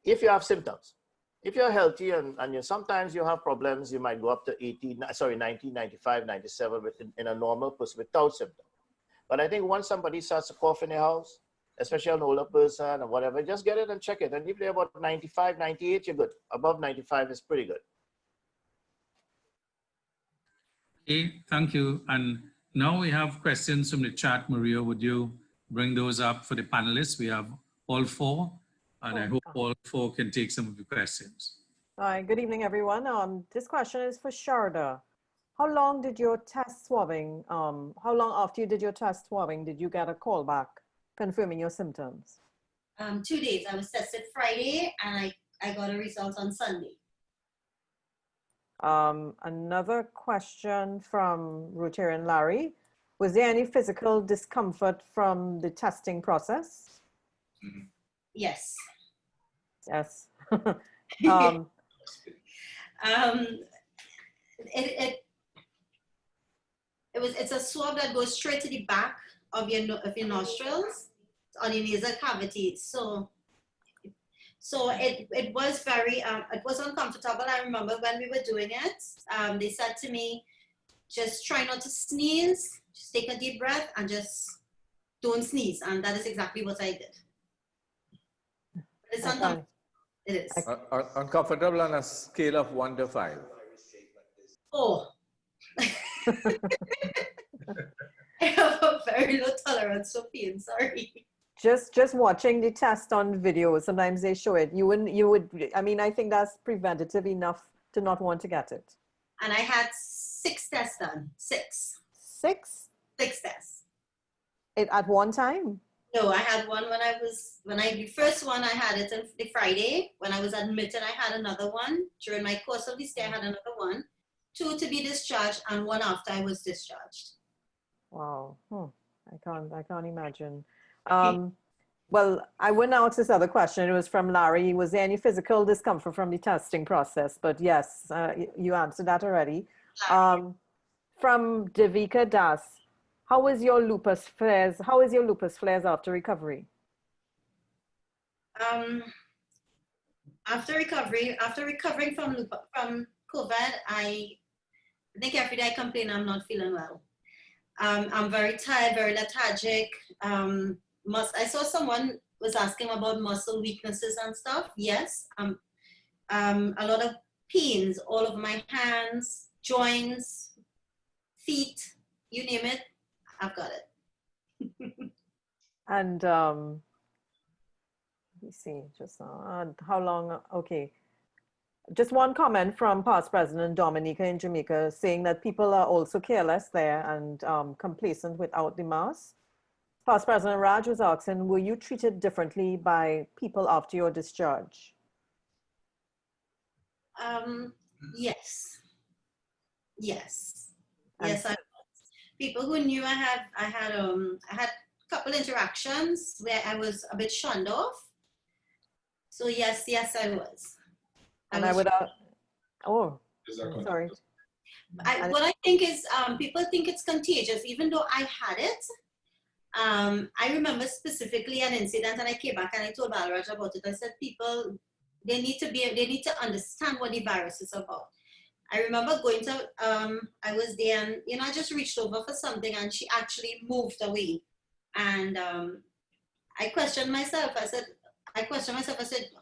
if you have symptoms. If you're healthy and sometimes you have problems, you might go up to 90, 95, 97 in a normal person without symptoms. But I think once somebody starts to cough in their house, especially an older person or whatever, just get it and check it. And if they're about 95, 98, you're good. Above 95 is pretty good. Okay, thank you. And now we have questions from the chat. Maria, would you bring those up for the panelists? We have all 4. And I hope all 4 can take some of the questions. Hi, good evening, everyone. This question is for Sharda. How long did your test swabbing, how long after you did your test swabbing did you get a call back confirming your symptoms? 2 days. I was tested Friday and I got a result on Sunday. Another question from Rotarian Larry. Was there any physical discomfort from the testing process? Yes. Yes. It's a swab that goes straight to the back of your nostrils on your nasal cavity. So it was very it was uncomfortable. I remember when we were doing it, they said to me, just try not to sneeze, just take a deep breath and just don't sneeze. And that is exactly what I did. It's uncomfortable. It is. Uncomfortable on a scale of 1 to 5. 4. I have a very low tolerance for pain, sorry. Just watching the test on video, sometimes they show it. You would, I mean, I think that's preventative enough to not want to get it. And I had 6 tests done. 6. 6? 6 tests. At one time? No, I had one the first one I had it on the Friday. When I was admitted, I had another one. During my course of the stay, I had another one. 2 to be discharged and 1 after I was discharged. Wow. I can't imagine. Well, I wouldn't ask this other question. It was from Larry. Was there any physical discomfort from the testing process? But yes, you answered that already. From Devika Das. How is your lupus flares? How is your lupus flares after recovery? After recovering from COVID, I think every day I complain I'm not feeling well. I'm very tired, very lethargic. I saw someone was asking about muscle weaknesses and stuff. Yes, a lot of pains all over my hands, joints, feet, you name it. I've got it. And let me see, just how long, okay. Just one comment from past President Dominica in Jamaica saying that people are also careless there and complacent without the mask. Past President Raj was asking, were you treated differently by people after your discharge? Yes. Yes. And Yes, I was. People who knew I had a couple interactions where I was a bit shunned off. So yes, I was. And I would, oh, sorry. What I think is people think it's contagious, even though I had it. I remember specifically an incident, and I came back and I told Balaraj about it. I said, people, they need to understand what the virus is about. I remember going to, I was there and, you know, I just reached over for something and she actually moved away. And I questioned myself. I said,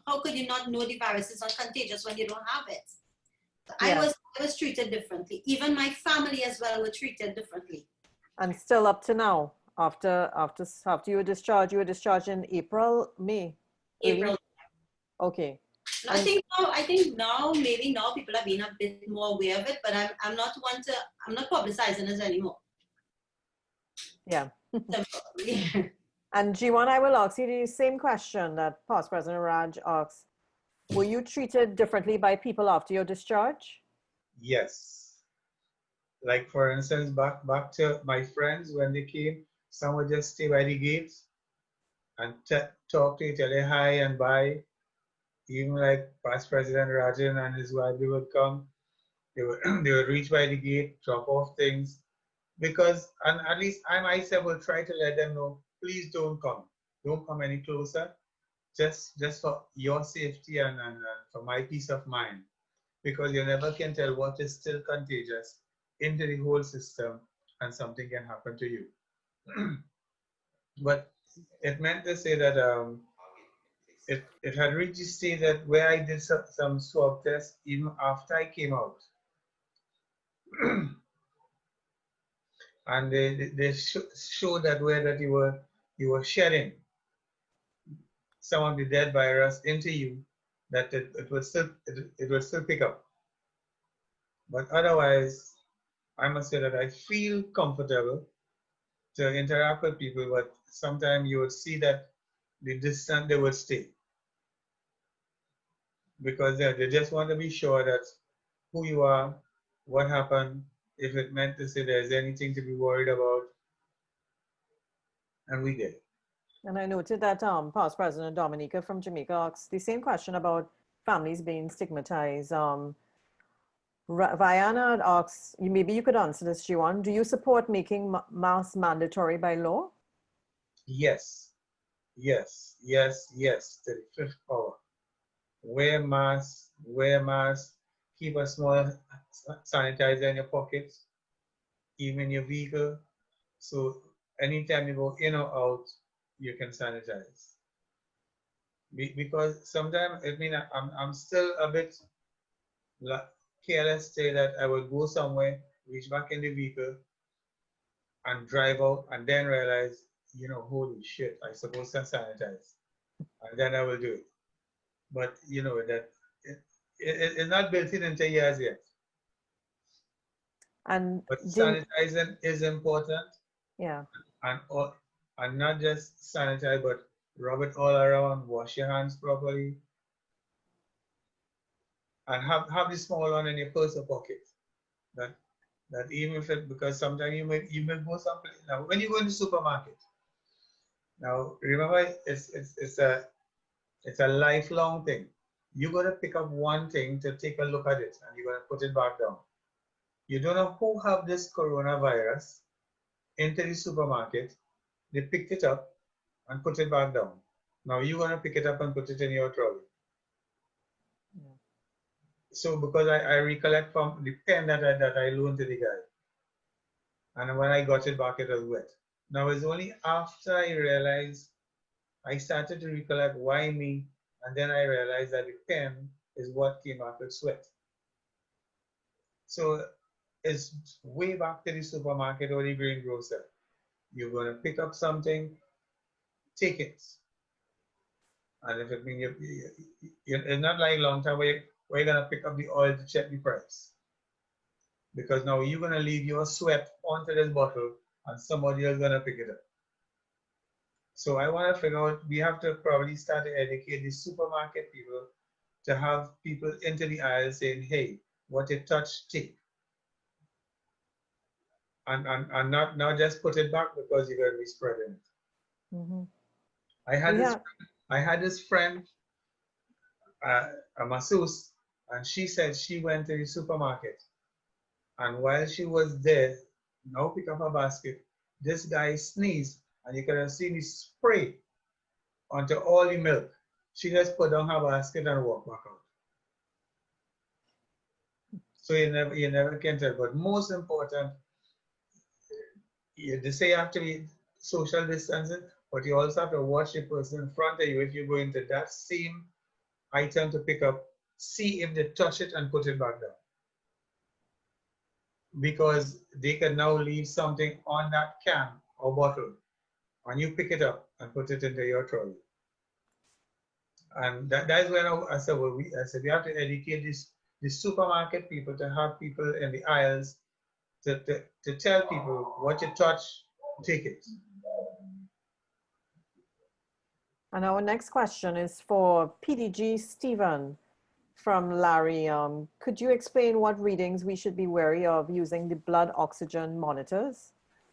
how could you not know the virus is not contagious when you don't have it? So Yeah. I was treated differently. Even my family as well were treated differently. And still up to now, after you were discharged in April, May? April. Okay. I think now, maybe now people are being a bit more aware of it, but I'm not publicizing this anymore. Yeah. Yeah. And Jewan, I will ask you the same question that past President Raj asked. Were you treated differently by people after your discharge? Yes. Like for instance, back to my friends when they came, some would just stay by the gates and talk to each other, hi and bye. Even like past President Rajan and his wife, they would come. They would reach by the gate, drop off things, because and at least I myself will try to let them know, please don't come any closer, just for your safety and for my peace of mind, because you never can tell what is still contagious into the whole system and something can happen to you. But it meant to say that it had reached the stage that where I did some swab tests even after I came out. And they showed that way that you were shedding some of the dead virus into you, that it would still pick up. But otherwise, I must say that I feel comfortable to interact with people, but sometimes you would see that the distance they would stay. Because they just want to be sure that who you are, what happened, if it meant to say there's anything to be worried about, and we did. And I noted that past President Dominica from Jamaica asked the same question about families being stigmatized. Viana asks, maybe you could answer this, Jewan. Do you support making masks mandatory by law? Yes, yes, yes, yes, to the fifth power. Wear masks, keep a small sanitizer in your pockets, even in your vehicle. So anytime you go in or out, you can sanitize. Because sometimes, I mean, I'm still a bit careless, say that I would go somewhere, reach back in the vehicle, and drive out, and then realize, you know, holy shit, I supposed to sanitize. And then I will do it. But, you know, that it's not built in into years yet. But sanitizing is important. Yeah. And not just sanitize, but rub it all around, wash your hands properly, and have the small one in your purse or pocket. That even if it, because sometimes you may go someplace. Now, when you go in the supermarket, now remember it's a lifelong thing. You're gonna pick up one thing to take a look at it, and you're gonna put it back down. You don't know who have this coronavirus into the supermarket. They picked it up and put it back down. Now you're gonna pick it up and put it in your trolley. Yeah. So because I recollect from the pen that I loaned to the guy, and when I got it back, it was wet. Now it's only after I realized, I started to recollect why me, and then I realized that the pen is what came out with sweat. So it's way back to the supermarket or the greengrocer. You're going to pick up something, take it. And if it means it's not like a long time where you're going to pick up the oil to check the price. Because now you're going to leave your sweat onto this bottle and somebody else is going to pick it up. So I want to figure out, we have to probably start to educate the supermarket people to have people into the aisle saying, hey, what you touch, take. and not just put it back because you're going to be spreading it. Mhm. I had this friend, a masseuse, and she said she went to the supermarket, and while she was there, now pick up a basket, this guy sneezed, and you could have seen he spray onto all the milk. She just put down her basket and walked back out. So you never can tell. But most important, they say you have to be social distancing, but you also have to watch the person in front of you. If you go into that same item to pick up, see if they touch it and put it back down. Because they can now leave something on that can or bottle, and you pick it up and put it into your trolley. And that's when I said, well, we have to educate the supermarket people, to have people in the aisles to tell people what you touch, take it. And our next question is for PDG Stephen from Larry. Could you explain what readings we should be wary of using the blood oxygen monitors?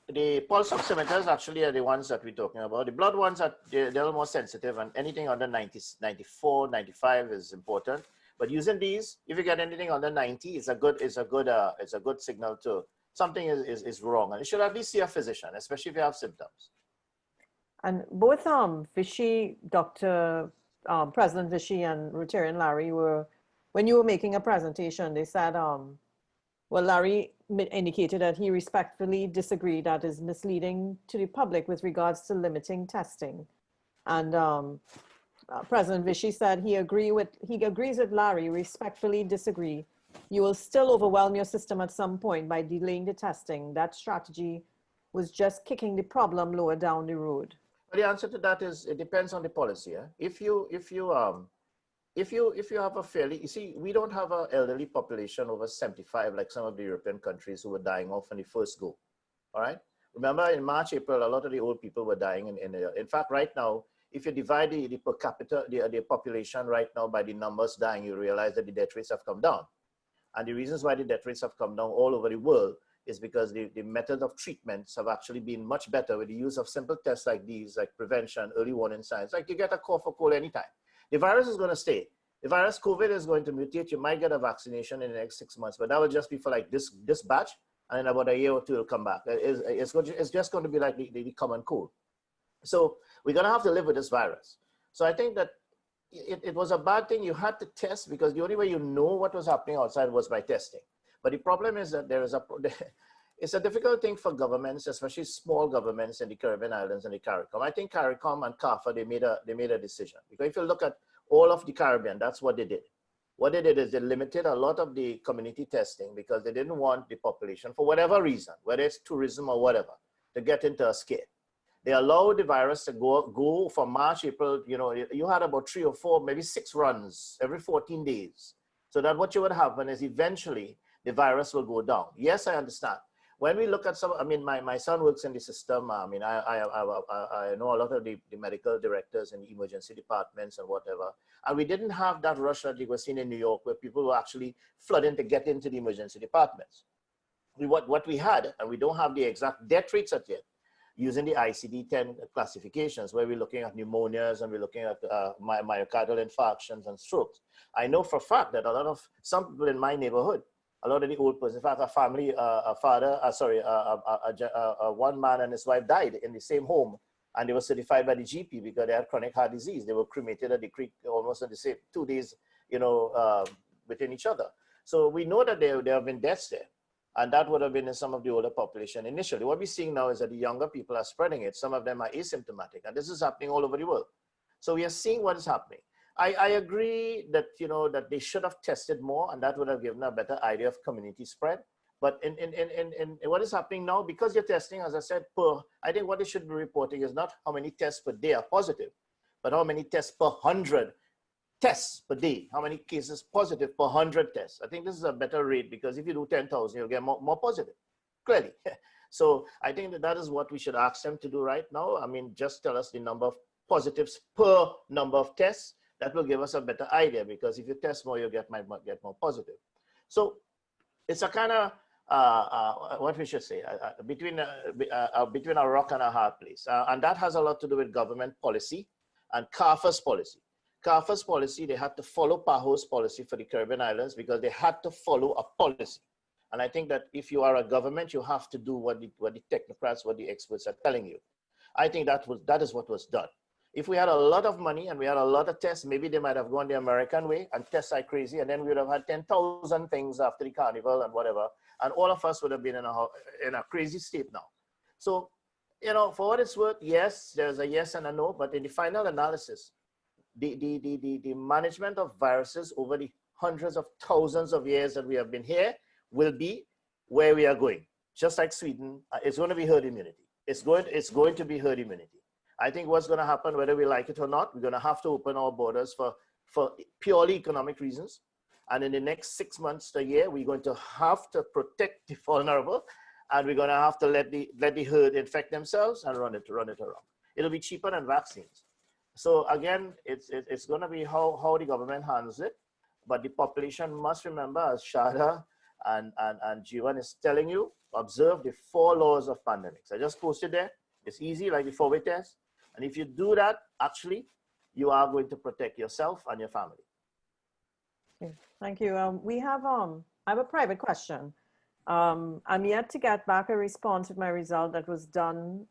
The pulse oximeters actually are the ones that we're talking about. The blood ones are they're more sensitive, and anything under 90, 94, 95 is important. But using these, if you get anything under 90, it's a good signal to something is wrong, and you should at least see a physician, especially if you have symptoms. And both Vishy, Dr. President Vishy and Rotarian Larry when you were making a presentation, they said, well, Larry indicated that he respectfully disagreed that is misleading to the public with regards to limiting testing. And President Vishy said he agrees with Larry, respectfully disagree. You will still overwhelm your system at some point by delaying the testing. That strategy was just kicking the problem lower down the road. But the answer to that is it depends on the policy. Eh? If you have a fairly, you see, we don't have an elderly population over 75 like some of the European countries who were dying off on the first go. All right. Remember, in March, April, a lot of the old people were dying. In fact, right now, if you divide the per capita, the population right now by the numbers dying, you realize that the death rates have come down. And the reasons why the death rates have come down all over the world is because the method of treatments have actually been much better with the use of simple tests like these, like prevention, early warning signs. Like you get a cough or cold anytime. The virus is going to stay. The virus, COVID, is going to mutate. You might get a vaccination in the next 6 months, but that will just be for like this batch, and in about a year or two, it'll come back. It's just going to be like the common cold. So we're going to have to live with this virus. So I think that it was a bad thing. You had to test because the only way you know what was happening outside was by testing. But the problem is that it's a difficult thing for governments, especially small governments in the Caribbean islands and the CARICOM. I think CARICOM and CAFA, they made a decision. Because if you look at all of the Caribbean, that's what they did. What they did is they limited a lot of the community testing because they didn't want the population, for whatever reason, whether it's tourism or whatever, to get into a scare. They allowed the virus to go from March, April, you had about 3 or 4, maybe 6 runs every 14 days. So that what would happen is eventually the virus will go down. Yes, I understand. When we look at my son works in the system. I know a lot of the medical directors in the emergency departments and whatever. And we didn't have that rush that you were seeing in New York where people were actually flooding to get into the emergency departments. What we had, and we don't have the exact death rates at yet, using the ICD-10 classifications where we're looking at pneumonias and we're looking at myocardial infarctions and strokes. I know for a fact that some people in my neighborhood, a lot of the old person, in fact, one man and his wife died in the same home, and they were certified by the GP because they had chronic heart disease. They were cremated at the creek almost in the same 2 days, within each other. So we know that there have been deaths there, and that would have been in some of the older population initially. What we're seeing now is that the younger people are spreading it. Some of them are asymptomatic, and this is happening all over the world. So we are seeing what is happening. I agree that that they should have tested more, and that would have given a better idea of community spread. But in what is happening now, because you're testing, as I said, I think what they should be reporting is not how many tests per day are positive, but how many tests per 100 tests per day. How many cases positive per 100 tests? I think this is a better rate because if you do 10,000, you'll get more positive, clearly. So I think that is what we should ask them to do right now. I mean, just tell us the number of positives per number of tests. That will give us a better idea because if you test more, you'll get more positive. So it's a kind of what we should say, between a rock and a hard place. And that has a lot to do with government policy and CARFA's policy. CARFA's policy, they had to follow PAHO's policy for the Caribbean Islands because they had to follow a policy. And I think that if you are a government, you have to do what the technocrats, what the experts are telling you. I think that is what was done. If we had a lot of money and we had a lot of tests, maybe they might have gone the American way and test like crazy, and then we would have had 10,000 things after the carnival and whatever, and all of us would have been in a crazy state now. So, you know, for what it's worth, yes, there's a yes and a no, but in the final analysis, the management of viruses over the hundreds of thousands of years that we have been here will be where we are going. Just like Sweden, it's going to be herd immunity. It's going to be herd immunity. I think what's going to happen, whether we like it or not, we're going to have to open our borders for purely economic reasons. And in the next 6 months to a year, we're going to have to protect the vulnerable, and we're going to have to let the herd infect themselves and run it around. It'll be cheaper than vaccines. So again, it's going to be how the government handles it. But the population must remember, as Sharda and Jewan is telling you, observe the 4 laws of pandemics. I just posted there. It's easy, like the 4-way test. And if you do that, actually, you are going to protect yourself and your family. Okay, thank you. I have a private question. I'm yet to get back a response with my result that was done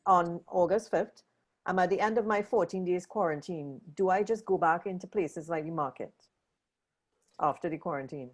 on August 5th. I'm at the end of my 14 days quarantine. Do I just go back into places like the market after the quarantine?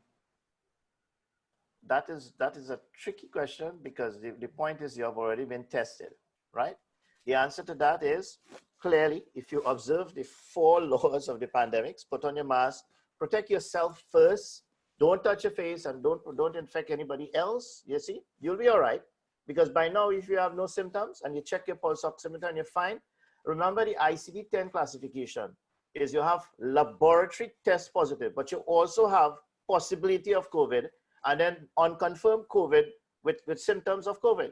That is a tricky question, because the point is you have already been tested, right? The answer to that is, clearly, if you observe the 4 laws of the pandemics, put on your mask, protect yourself first, don't touch your face, and don't infect anybody else, you see, you'll be all right. Because by now, if you have no symptoms and you check your pulse oximeter and you're fine, remember the ICD-10 classification is you have laboratory test positive, but you also have possibility of COVID, and then unconfirmed COVID with symptoms of COVID.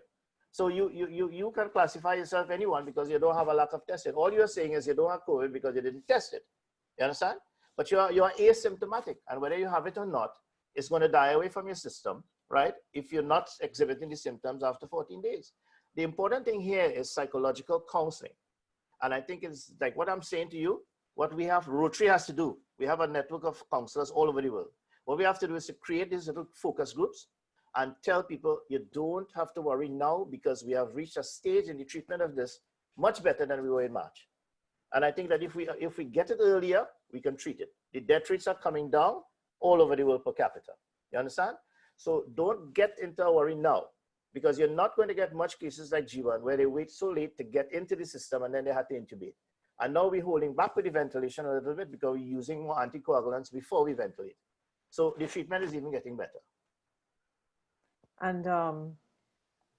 So you can classify yourself anyone because you don't have a lack of testing. All you're saying is you don't have COVID because you didn't test it. You understand? But you are asymptomatic, and whether you have it or not, it's going to die away from your system, right? If you're not exhibiting the symptoms after 14 days. The important thing here is psychological counseling. And I think it's like what I'm saying to you, what we have, Rotary has to do. We have a network of counselors all over the world. What we have to do is to create these little focus groups and tell people you don't have to worry now, because we have reached a stage in the treatment of this much better than we were in March. And I think that if we get it earlier, we can treat it. The death rates are coming down all over the world per capita. You understand? So don't get into a worry now, because you're not going to get much cases like Jewan where they wait so late to get into the system and then they had to intubate. And now we're holding back with the ventilation a little bit because we're using more anticoagulants before we ventilate. So the treatment is even getting better. And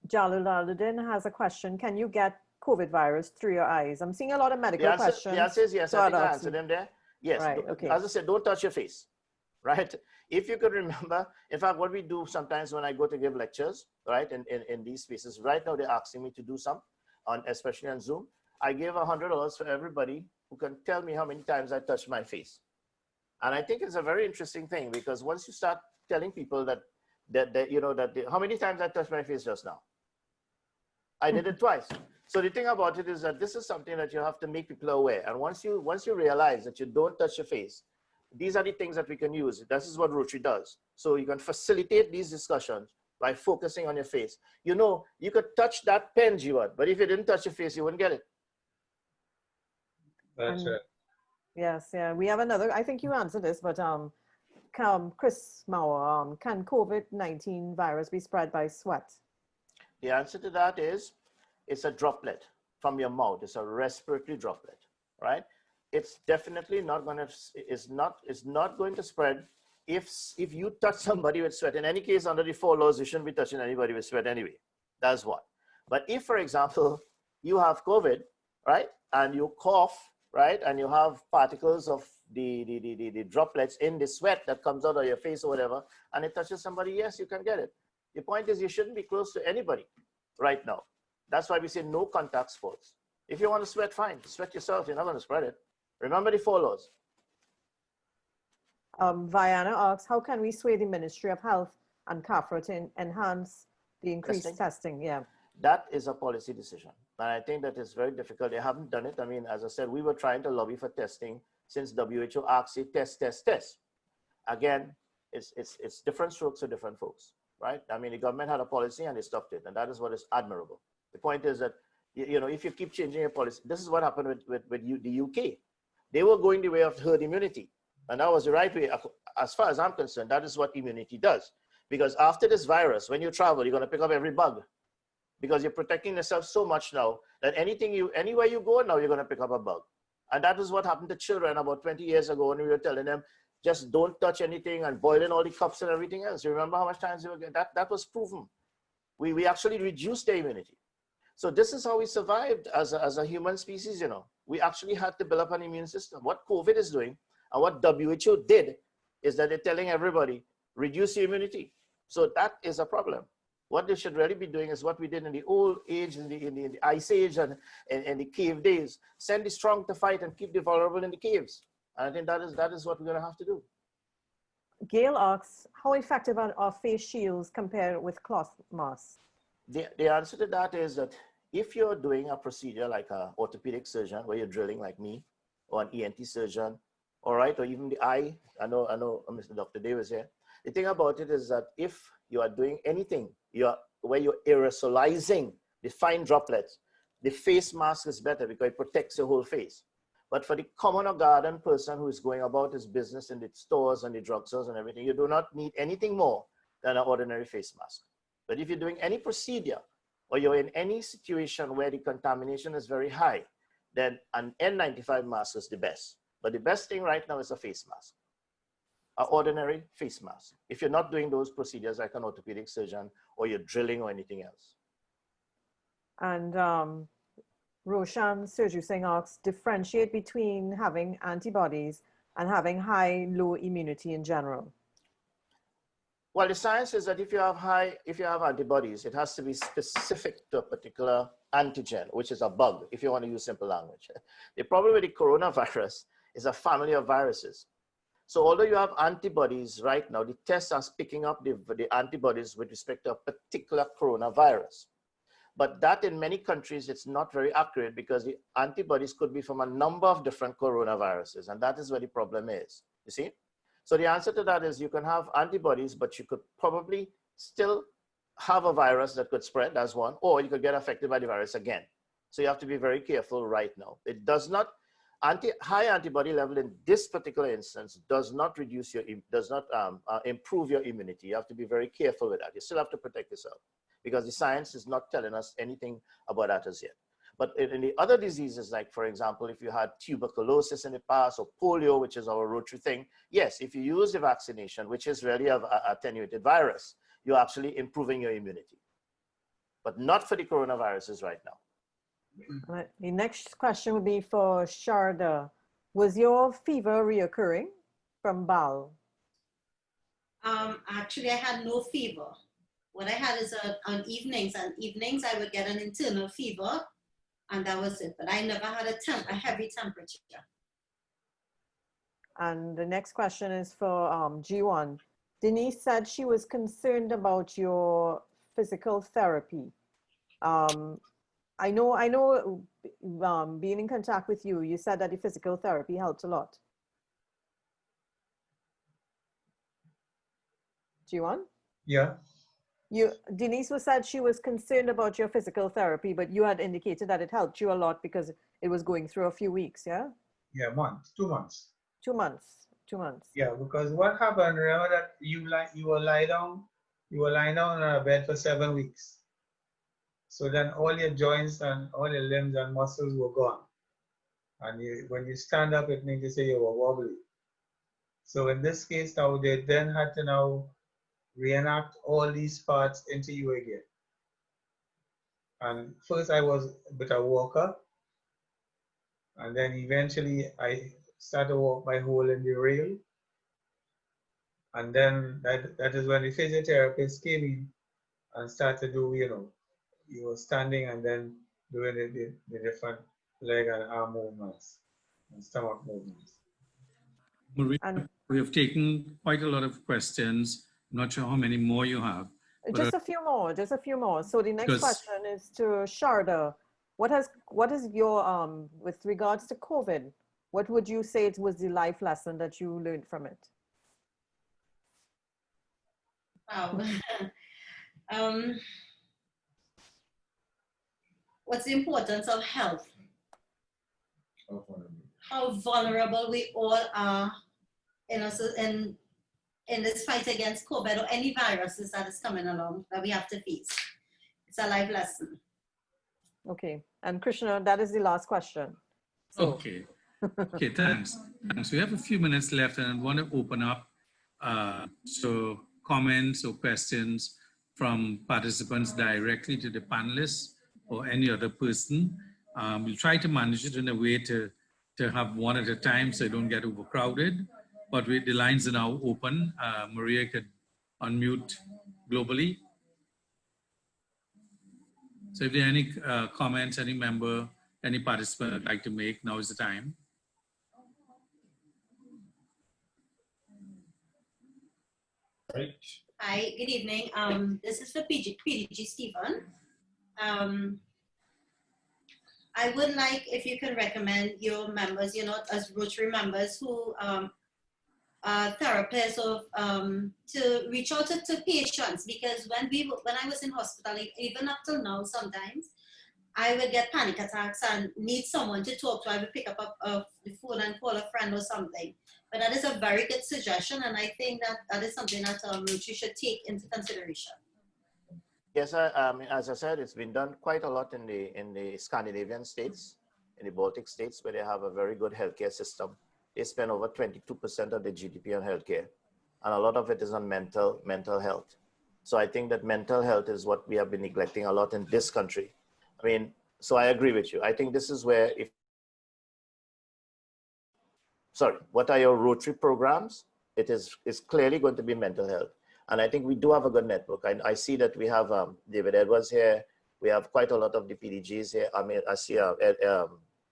Jalil Al-Din has a question. Can you get COVID virus through your eyes? I'm seeing a lot of medical questions. The answer is yes. I think I answered them there. Yes. Right, okay. As I said, don't touch your face, right? If you could remember, in fact, what we do sometimes when I go to give lectures, right, in these spaces, right now they're asking me to do some, especially on Zoom. I give $100 for everybody who can tell me how many times I touched my face. And I think it's a very interesting thing, because once you start telling people how many times I touched my face just now? I did it twice. So the thing about it is that this is something that you have to make people aware. And once you realize that you don't touch your face, these are the things that we can use. This is what Rotary does. So you can facilitate these discussions by focusing on your face. You know, you could touch that pen, Jewan, but if you didn't touch your face, you wouldn't get it. That's right. Yes, yeah. We have another, I think you answered this, but Chris Mauer, can COVID-19 virus be spread by sweat? The answer to that is, it's a droplet from your mouth. It's a respiratory droplet, right? It's definitely not going to, it's not going to spread if you touch somebody with sweat. In any case, under the 4 laws, you shouldn't be touching anybody with sweat anyway. That's one. But if, for example, you have COVID, right, and you cough, right, and you have particles of the droplets in the sweat that comes out of your face or whatever, and it touches somebody, yes, you can get it. The point is you shouldn't be close to anybody right now. That's why we say no contact sports. If you want to sweat, fine. Sweat yourself. You're not going to spread it. Remember the 4 laws. Viana asks, how can we sway the Ministry of Health and CAFRA to enhance the increased testing? Yeah. That is a policy decision. And I think that is very difficult. They haven't done it. I mean, as I said, we were trying to lobby for testing since WHO asked you test, test, test. Again, it's different strokes for different folks, right? I mean, the government had a policy and they stopped it. And that is what is admirable. The point is that, you know, if you keep changing your policy, this is what happened with the UK. They were going the way of herd immunity. And that was the right way. As far as I'm concerned, that is what immunity does. Because after this virus, when you travel, you're going to pick up every bug. Because you're protecting yourself so much now that anywhere you go now, you're going to pick up a bug. And that is what happened to children about 20 years ago when we were telling them, just don't touch anything and boil in all the cups and everything else. You remember how much times that was proven. We actually reduced their immunity. So this is how we survived as a human species, you know. We actually had to build up an immune system. What COVID is doing and what WHO did is that they're telling everybody, reduce your immunity. So that is a problem. What they should really be doing is what we did in the old age, in the ice age and in the cave days. Send the strong to fight and keep the vulnerable in the caves. And I think that is what we're going to have to do. Gail asks, how effective are face shields compared with cloth masks? The answer to that is that if you're doing a procedure like an orthopedic surgeon, where you're drilling like me, or an ENT surgeon, all right, or even the eye, I know Mr. Dr. Davis here. The thing about it is that if you are doing anything where you're aerosolizing the fine droplets, the face mask is better because it protects your whole face. But for the common or garden person who is going about his business in the stores and the drugstores and everything, you do not need anything more than an ordinary face mask. But if you're doing any procedure or you're in any situation where the contamination is very high, then an N95 mask is the best. But the best thing right now is a face mask, an ordinary face mask, if you're not doing those procedures like an orthopedic surgeon or you're drilling or anything else. And Jewan Sirjoosingh asks, differentiate between having antibodies and having high-low immunity in general. Well, the science is that if you have antibodies, it has to be specific to a particular antigen, which is a bug, if you want to use simple language. The problem with the coronavirus is a family of viruses. So although you have antibodies right now, the tests are picking up the antibodies with respect to a particular coronavirus. But that in many countries, it's not very accurate because the antibodies could be from a number of different coronaviruses. And that is where the problem is, you see? So the answer to that is you can have antibodies, but you could probably still have a virus that could spread, that's one, or you could get affected by the virus again. So you have to be very careful right now. It does not, high antibody level in this particular instance does not reduce your, improve your immunity. You have to be very careful with that. You still have to protect yourself because the science is not telling us anything about that as yet. But in the other diseases, like for example, if you had tuberculosis in the past or polio, which is our Rotary thing, yes, if you use the vaccination, which is really an attenuated virus, you're actually improving your immunity. But not for the coronaviruses right now. The next question would be for Sharda. Was your fever reoccurring from BAL? Actually, I had no fever. What I had is on evenings, I would get an internal fever, and that was it. But I never had a heavy temperature. And the next question is for Jewan. Denise said she was concerned about your physical therapy. I know being in contact with you, you said that the physical therapy helped a lot. Jewan? Yeah. Denise said she was concerned about your physical therapy, but you had indicated that it helped you a lot because it was going through a few weeks, yeah? Yeah, 2 months. 2 months. 2 months. Yeah, because what happened, remember that you were lying down on a bed for 7 weeks. So then all your joints and all your limbs and muscles were gone. And when you stand up, it means to say you were wobbly. So in this case now, they then had to now reenact all these parts into you again. And first I was a bit of a walker. And then eventually I started to walk by holding the rail. And then that is when the physiotherapist came in and started to do, you were standing and then doing the different leg and arm movements and stomach movements. Maria, we have taken quite a lot of questions. Not sure how many more you have. Just a few more, just a few more. So the next question is to Sharda. What is your, with regards to COVID, what would you say it was the life lesson that you learned from it? Wow. What's the importance of health? How vulnerable we all are in this fight against COVID or any viruses that is coming along that we have to face. It's a life lesson. Okay, and Krishna, that is the last question. So. Okay. Okay, thanks. We have a few minutes left, and I want to open up so comments or questions from participants directly to the panelists or any other person. We'll try to manage it in a way to have one at a time so you don't get overcrowded. But the lines are now open. Maria could unmute globally. So if there are any comments, any member, any participant would like to make, now is the time. Right. Hi, good evening. This is for PDG Stephen. I would like if you can recommend your members, as Rotary members who therapists or to reach out to patients, because when I was in hospital, even up till now, sometimes I would get panic attacks and need someone to talk to. I would pick up the phone and call a friend or something. But that is a very good suggestion, and I think that is something that Rotary should take into consideration. Yes, as I said, it's been done quite a lot in the Scandinavian states, in the Baltic states, where they have a very good healthcare system. They spend over 22% of the GDP on healthcare, and a lot of it is on mental health. So I think that mental health is what we have been neglecting a lot in this country. I mean, so I agree with you. I think this is where what are your Rotary programs? It's clearly going to be mental health. And I think we do have a good network. I see that we have David Edwards here. We have quite a lot of the PDGs here. I mean, I see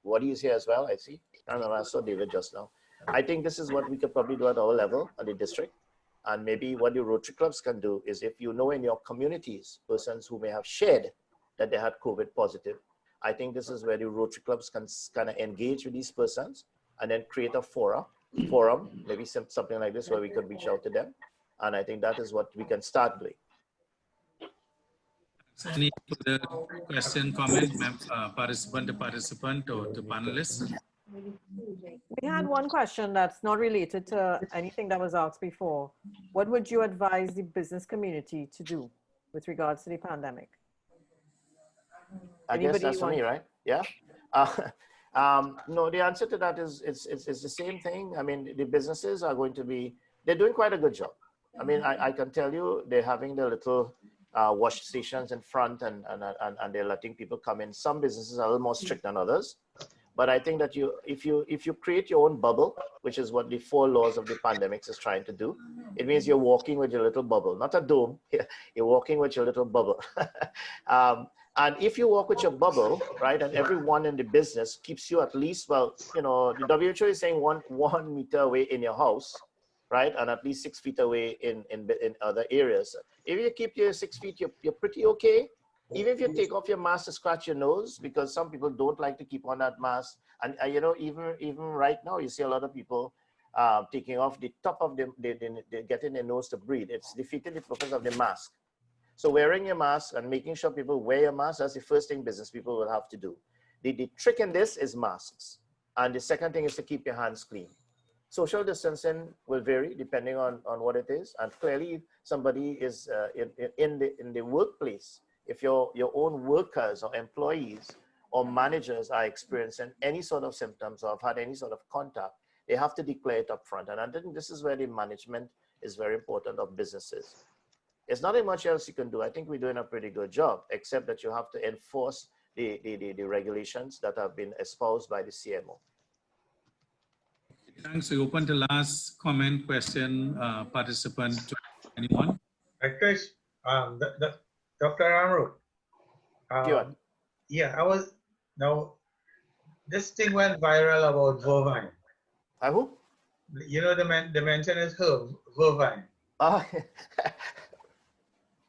Waddy is here as well, I see. I don't know, I saw David just now. I think this is what we could probably do at our level, at the district. And maybe what the Rotary clubs can do is, if you know in your communities, persons who may have shared that they had COVID positive, I think this is where the Rotary clubs can kind of engage with these persons and then create a forum, maybe something like this where we could reach out to them. And I think that is what we can start doing. Any further question, comment, participant to participant or to panelists? We had one question that's not related to anything that was asked before. What would you advise the business community to do with regards to the pandemic? I guess that's for me, right? Yeah. No, the answer to that is it's the same thing. I mean, the businesses are going to be, they're doing quite a good job. I mean, I can tell you they're having the little wash stations in front and they're letting people come in. Some businesses are a little more strict than others. But I think that if you create your own bubble, which is what the 4 laws of the pandemics is trying to do, it means you're walking with your little bubble, not a dome. You're walking with your little bubble. And if you walk with your bubble, right, and everyone in the business keeps you at least, well, you know, the WHO is saying one meter away in your house, right, and at least 6 feet away in other areas. If you keep your 6 feet, you're pretty okay. Even if you take off your mask to scratch your nose, because some people don't like to keep on that mask. And you know, even right now, you see a lot of people taking off the top of them, they're getting their nose to breathe. It's defeating the purpose of the mask. So wearing your mask and making sure people wear your mask, that's the first thing business people will have to do. The trick in this is masks. And the second thing is to keep your hands clean. Social distancing will vary depending on what it is. And clearly, if somebody is in the workplace, if your own workers or employees or managers are experiencing any sort of symptoms or have had any sort of contact, they have to declare it up front. And I think this is where the management is very important of businesses. There's nothing much else you can do. I think we're doing a pretty good job, except that you have to enforce the regulations that have been espoused by the CMO. Thanks. We open to last comment, question, participant, to anyone. Chris, Dr. Amru. Yeah, this thing went viral about Vervine. Who? You know, the mention is Vervine.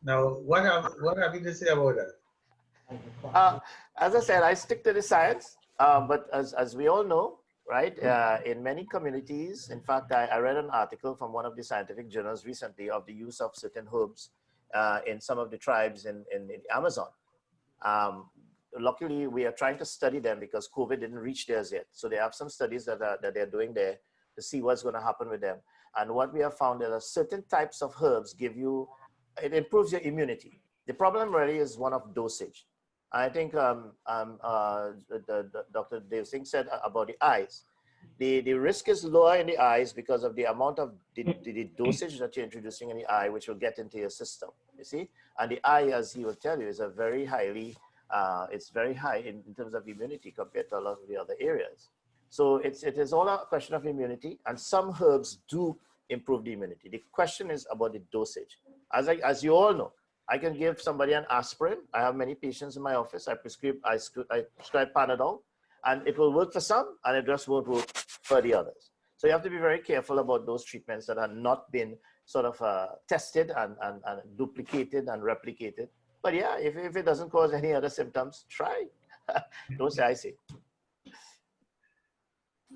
Now, what have you to say about that? As I said, I stick to the science, but as we all know, right, in many communities, in fact, I read an article from one of the scientific journals recently of the use of certain herbs in some of the tribes in the Amazon. Luckily, we are trying to study them because COVID didn't reach theirs yet. So they have some studies that they're doing there to see what's going to happen with them. And what we have found is that certain types of herbs it improves your immunity. The problem really is one of dosage. I think Dr. Dev Singh said about the eyes. The risk is lower in the eyes because of the amount of the dosage that you're introducing in the eye, which will get into your system, you see? And the eye, as he will tell you, is a very highly, it's very high in terms of immunity compared to a lot of the other areas. So it is all a question of immunity, and some herbs do improve the immunity. The question is about the dosage. As you all know, I can give somebody an aspirin. I have many patients in my office. I prescribe Panadol, and it will work for some, and it just won't work for the others. So you have to be very careful about those treatments that have not been sort of tested and duplicated and replicated. But yeah, if it doesn't cause any other symptoms, try. Don't say I say.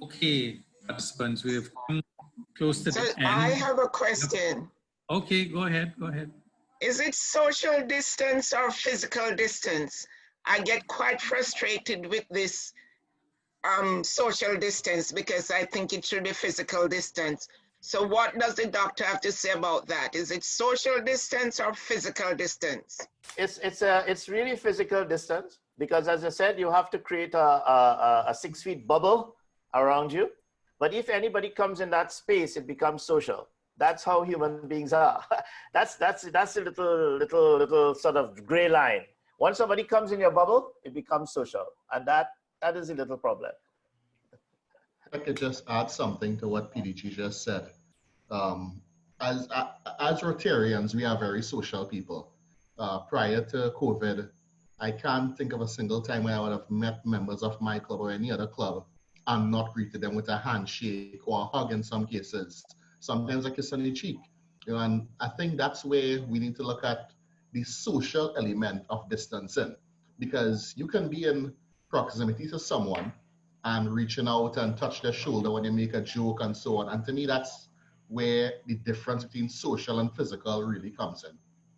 Okay, participants, we have come close to the end. I have a question. Okay, go ahead. Is it social distance or physical distance? I get quite frustrated with this social distance because I think it should be physical distance. So what does the doctor have to say about that? Is it social distance or physical distance? It's really physical distance because, as I said, you have to create a 6 feet bubble around you. But if anybody comes in that space, it becomes social. That's how human beings are. That's a little sort of gray line. Once somebody comes in your bubble, it becomes social, and that is a little problem. I could just add something to what PDG just said. As Rotarians, we are very social people. Prior to COVID, I can't think of a single time where I would have met members of my club or any other club and not greeted them with a handshake or a hug in some cases. Sometimes a kiss on the cheek. And I think that's where we need to look at the social element of distancing, because you can be in proximity to someone and reaching out and touch their shoulder when they make a joke and so on. And to me, that's where the difference between social and physical really comes in.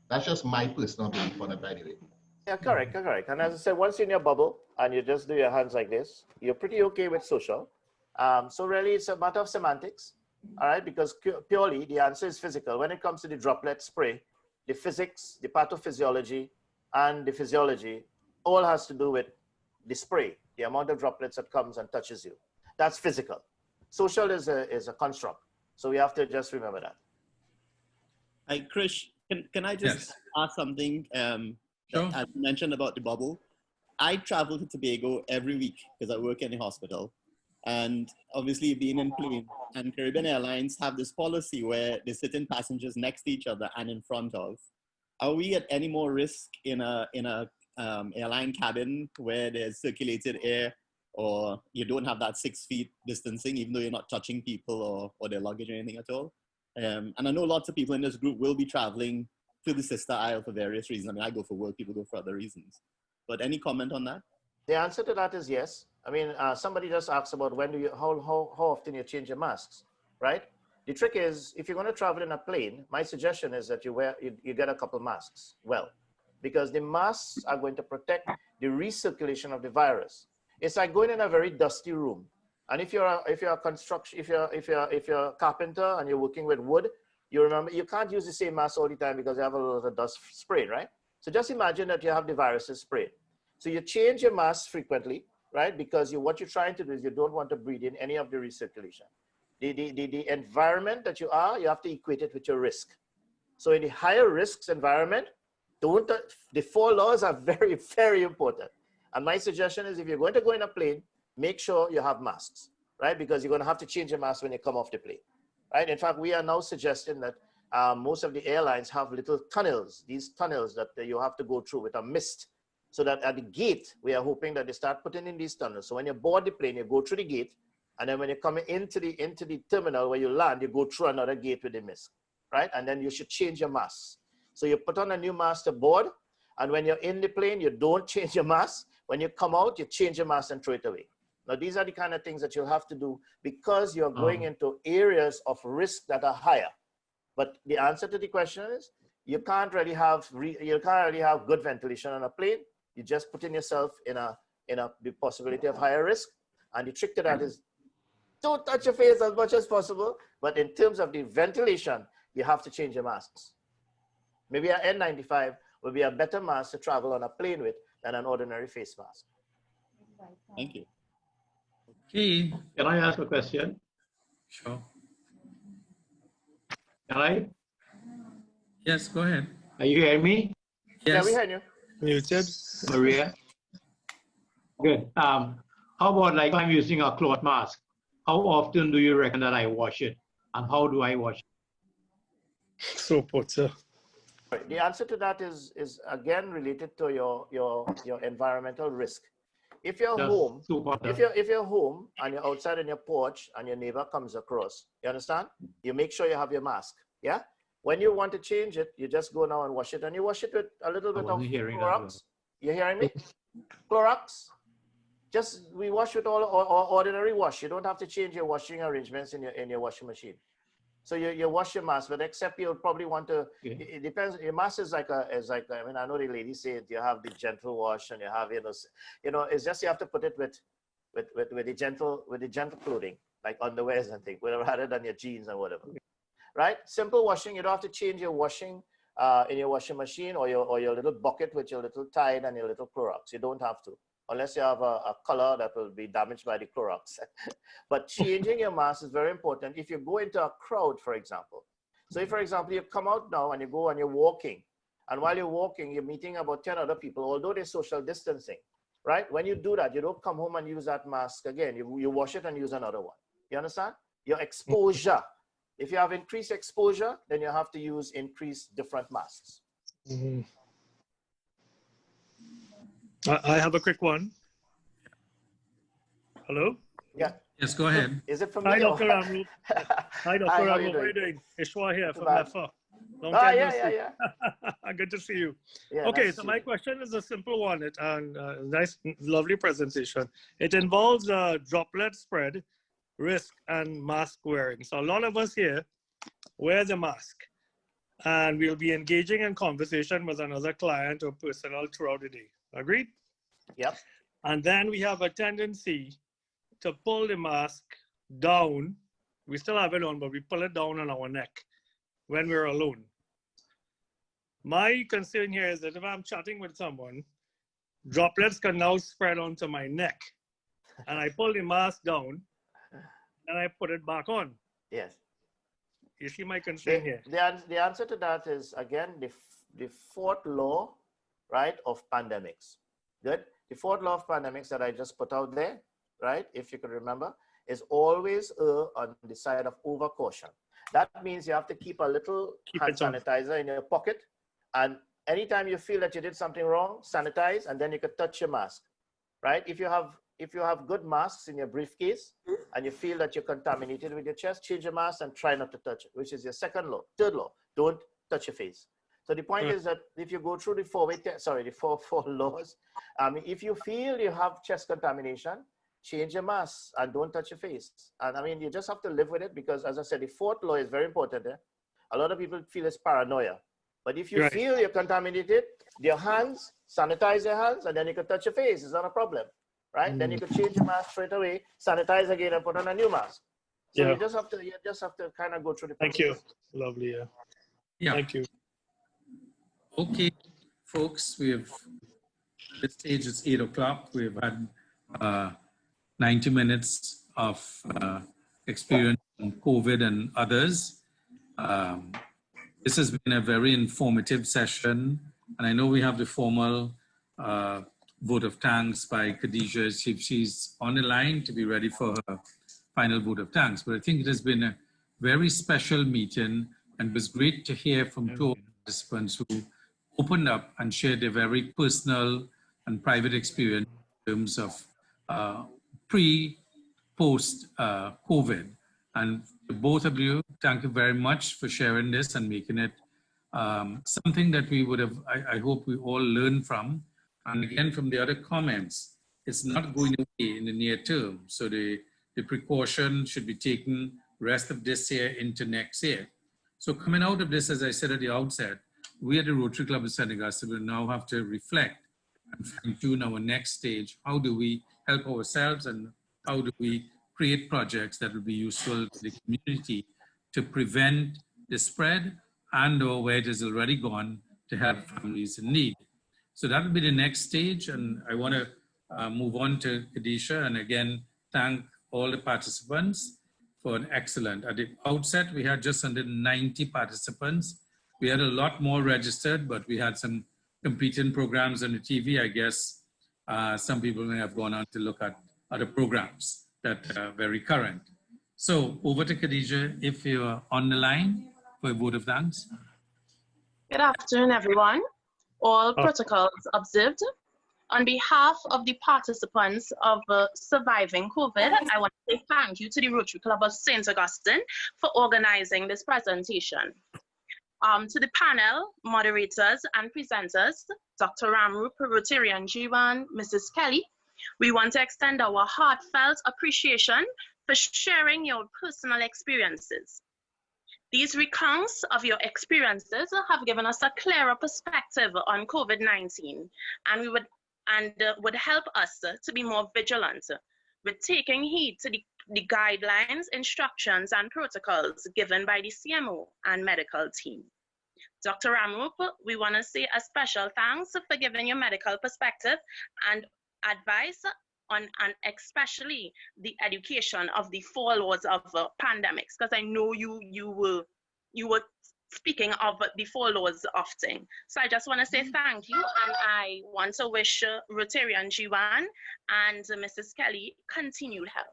That's just my personal belief on it, by the way. Yeah, correct. And as I said, once you're in your bubble and you just do your hands like this, you're pretty okay with social. So really, it's a matter of semantics, all right? Because purely the answer is physical. When it comes to the droplet spray, the physics, the pathophysiology, and the physiology all has to do with the spray, the amount of droplets that comes and touches you. That's physical. Social is a construct. So we have to just remember that. Hi, Krish, can I just ask something? Sure. As you mentioned about the bubble, I travel to Tobago every week because I work in the hospital. And obviously being in plane, and Caribbean Airlines have this policy where they sit in passengers next to each other and in front of. Are we at any more risk in a airline cabin where there's circulated air, or you don't have that 6 feet distancing, even though you're not touching people or their luggage or anything at all? And I know lots of people in this group will be traveling to the sister isle for various reasons. I mean, I go for work, people go for other reasons. But any comment on that? The answer to that is yes. I mean, somebody just asked about how often you change your masks, right? The trick is, if you're going to travel in a plane, my suggestion is that you get a couple masks. Well, because the masks are going to protect the recirculation of the virus. It's like going in a very dusty room. And if you're a carpenter and you're working with wood, you remember you can't use the same mask all the time because you have a lot of dust sprayed, right? So just imagine that you have the viruses sprayed. So you change your mask frequently, right? Because what you're trying to do is you don't want to breathe in any of the recirculation. The environment that you have to equate it with your risk. So in the higher risks environment, the 4 laws are very, very important. And my suggestion is, if you're going to go in a plane, make sure you have masks, right? Because you're going to have to change your mask when you come off the plane, right? In fact, we are now suggesting that most of the airlines have little tunnels, these tunnels that you have to go through with a mist. So that at the gate, we are hoping that they start putting in these tunnels. So when you board the plane, you go through the gate. And then when you come into the terminal where you land, you go through another gate with the mist. right? And then you should change your mask. So you put on a new mask to board, and when you're in the plane, you don't change your mask. When you come out, you change your mask and throw it away. Now, these are the kind of things that you'll have to do because you're going into areas of risk that are higher. But the answer to the question is, you can't really have good ventilation on a plane. You just putting yourself in the possibility of higher risk. And the trick to that is, don't touch your face as much as possible. But in terms of the ventilation, you have to change your masks. Maybe an N95 will be a better mask to travel on a plane with than an ordinary face mask. Thank you. Okay, Can I ask a question? sure. Can I? Yes, go ahead. Are you hearing me? Yeah, we Yes. heard you. Muted. Maria? Good. How about like I'm using a cloth mask? How often do you reckon that I wash it? And how do I wash it? So put, sir. The answer to that is again related to your environmental risk. If you're home, if you're home and you're outside on your porch and your neighbor comes across, you understand? You make sure you have your mask. Yeah. When you want to change it, you just go now and wash it, and you wash it with a little bit of Clorox. You hearing me? Clorox. We wash with all ordinary wash. You don't have to change your washing arrangements in your washing machine. So you wash your mask, but except you'll probably want to. Okay. It depends. Your mask is like I mean, I know the ladies say you have the gentle wash and you have it's just you have to put it with the gentle clothing like underwears and things, rather than your jeans and whatever. Okay. Right? Simple washing. You don't have to change your washing in your washing machine or your little bucket with your little Tide and your little Clorox. You don't have to, unless you have a color that will be damaged by the Clorox. But changing your mask is very important if you go into a crowd, for example. So if, for example, you come out now and you go and you're walking, and while you're walking, you're meeting about 10 other people, although they're social distancing, right? When you do that, you don't come home and use that mask again. You wash it and use another one. You understand? Your exposure. If you have increased exposure, then you have to use increased different masks. Mm-hmm. I have a quick one. Hello? Yeah. Yes, go ahead. Is it from Hi, me? Dr. Ramru. Hi, Dr. Ramru. How are you doing? Ishwa here from LEFA. Long time no see. Good to see you. Yeah, okay, nice so my question is a simple one. Nice, lovely presentation. It involves droplet spread, risk, and mask wearing. So a lot of us here wear the mask, and we'll be engaging in conversation with another client or personnel throughout the day. Agreed? Yep. And then we have a tendency to pull the mask down. We still have it on, but we pull it down on our neck when we're alone. My concern here is that if I'm chatting with someone, droplets can now spread onto my neck, and I pull the mask down and I put it back on. Yes. You see my concern here? The answer to that is, again, the fourth law, right, of pandemics. Good? The fourth law of pandemics that I just put out there, right, if you could remember, is always on the side of over caution. That means you have to keep a little hand sanitizer in your pocket, and anytime you feel that you did something wrong, sanitize, and then you could touch your mask, right? If you have good masks in your briefcase and you feel that you're contaminated with your chest, change your mask and try not to touch it, which is your second law. Third law, don't touch your face. So the point is that if you go through the four laws, if you feel you have chest contamination, change your mask and don't touch your face. And I mean, you just have to live with it because, as I said, the fourth law is very important. A lot of people feel it's paranoia. But if you feel you're contaminated, your hands, sanitize your hands, and then you can touch your face. It's not a problem, right? Then you can change your mask straight away, sanitize again, and put on a new mask. So you just have to kind of go through the process. Thank you. Lovely. Yeah. Thank you. Okay, folks, this stage it's 8 o'clock. We've had 90 minutes of experience on COVID and others. This has been a very informative session, and I know we have the formal vote of thanks by Khadija. She's on the line to be ready for her final vote of thanks. But I think it has been a very special meeting, and it was great to hear from two participants who opened up and shared their very personal and private experience in terms of pre, post COVID. And To both of you, thank you very much for sharing this and making it something that we would have, I hope we all learn from. And again, from the other comments, it's not going away in the near term. So the precaution should be taken rest of this year into next year. So coming out of this, as I said at the outset, we at the Rotary Club of St. Augustine will now have to reflect and fine-tune our next stage. How do we help ourselves and how do we create projects that will be useful to the community to prevent the spread and or where it has already gone to help families in need. So that will be the next stage, and I want to move on to Khadisha and again thank all the participants for an excellent. At the outset, we had just under 90 participants. We had a lot more registered, but we had some competing programs on the TV. I guess some people may have gone on to look at other programs that are very current. So over to Khadija, if you're on the line for a vote of thanks. Good afternoon, everyone. All protocols observed. On behalf of the participants of surviving COVID, I want to say thank you to the Rotary Club of St. Augustine for organizing this presentation. To the panel, moderators and presenters, Dr. Ramrup, Rotarian Jewan, Mrs. Kelly, we want to extend our heartfelt appreciation for sharing your personal experiences. These recounts of your experiences have given us a clearer perspective on COVID-19 and would help us to be more vigilant with taking heed to the guidelines, instructions, and protocols given by the CMO and medical team. Dr. Ramrup, we want to say a special thanks for giving your medical perspective and advice on, and especially the education of the 4 laws of pandemics, because I know you were speaking of the 4 laws often. So I just want to say thank you, and I want to wish Rotarian Jewan and Mrs. Kelly continued health.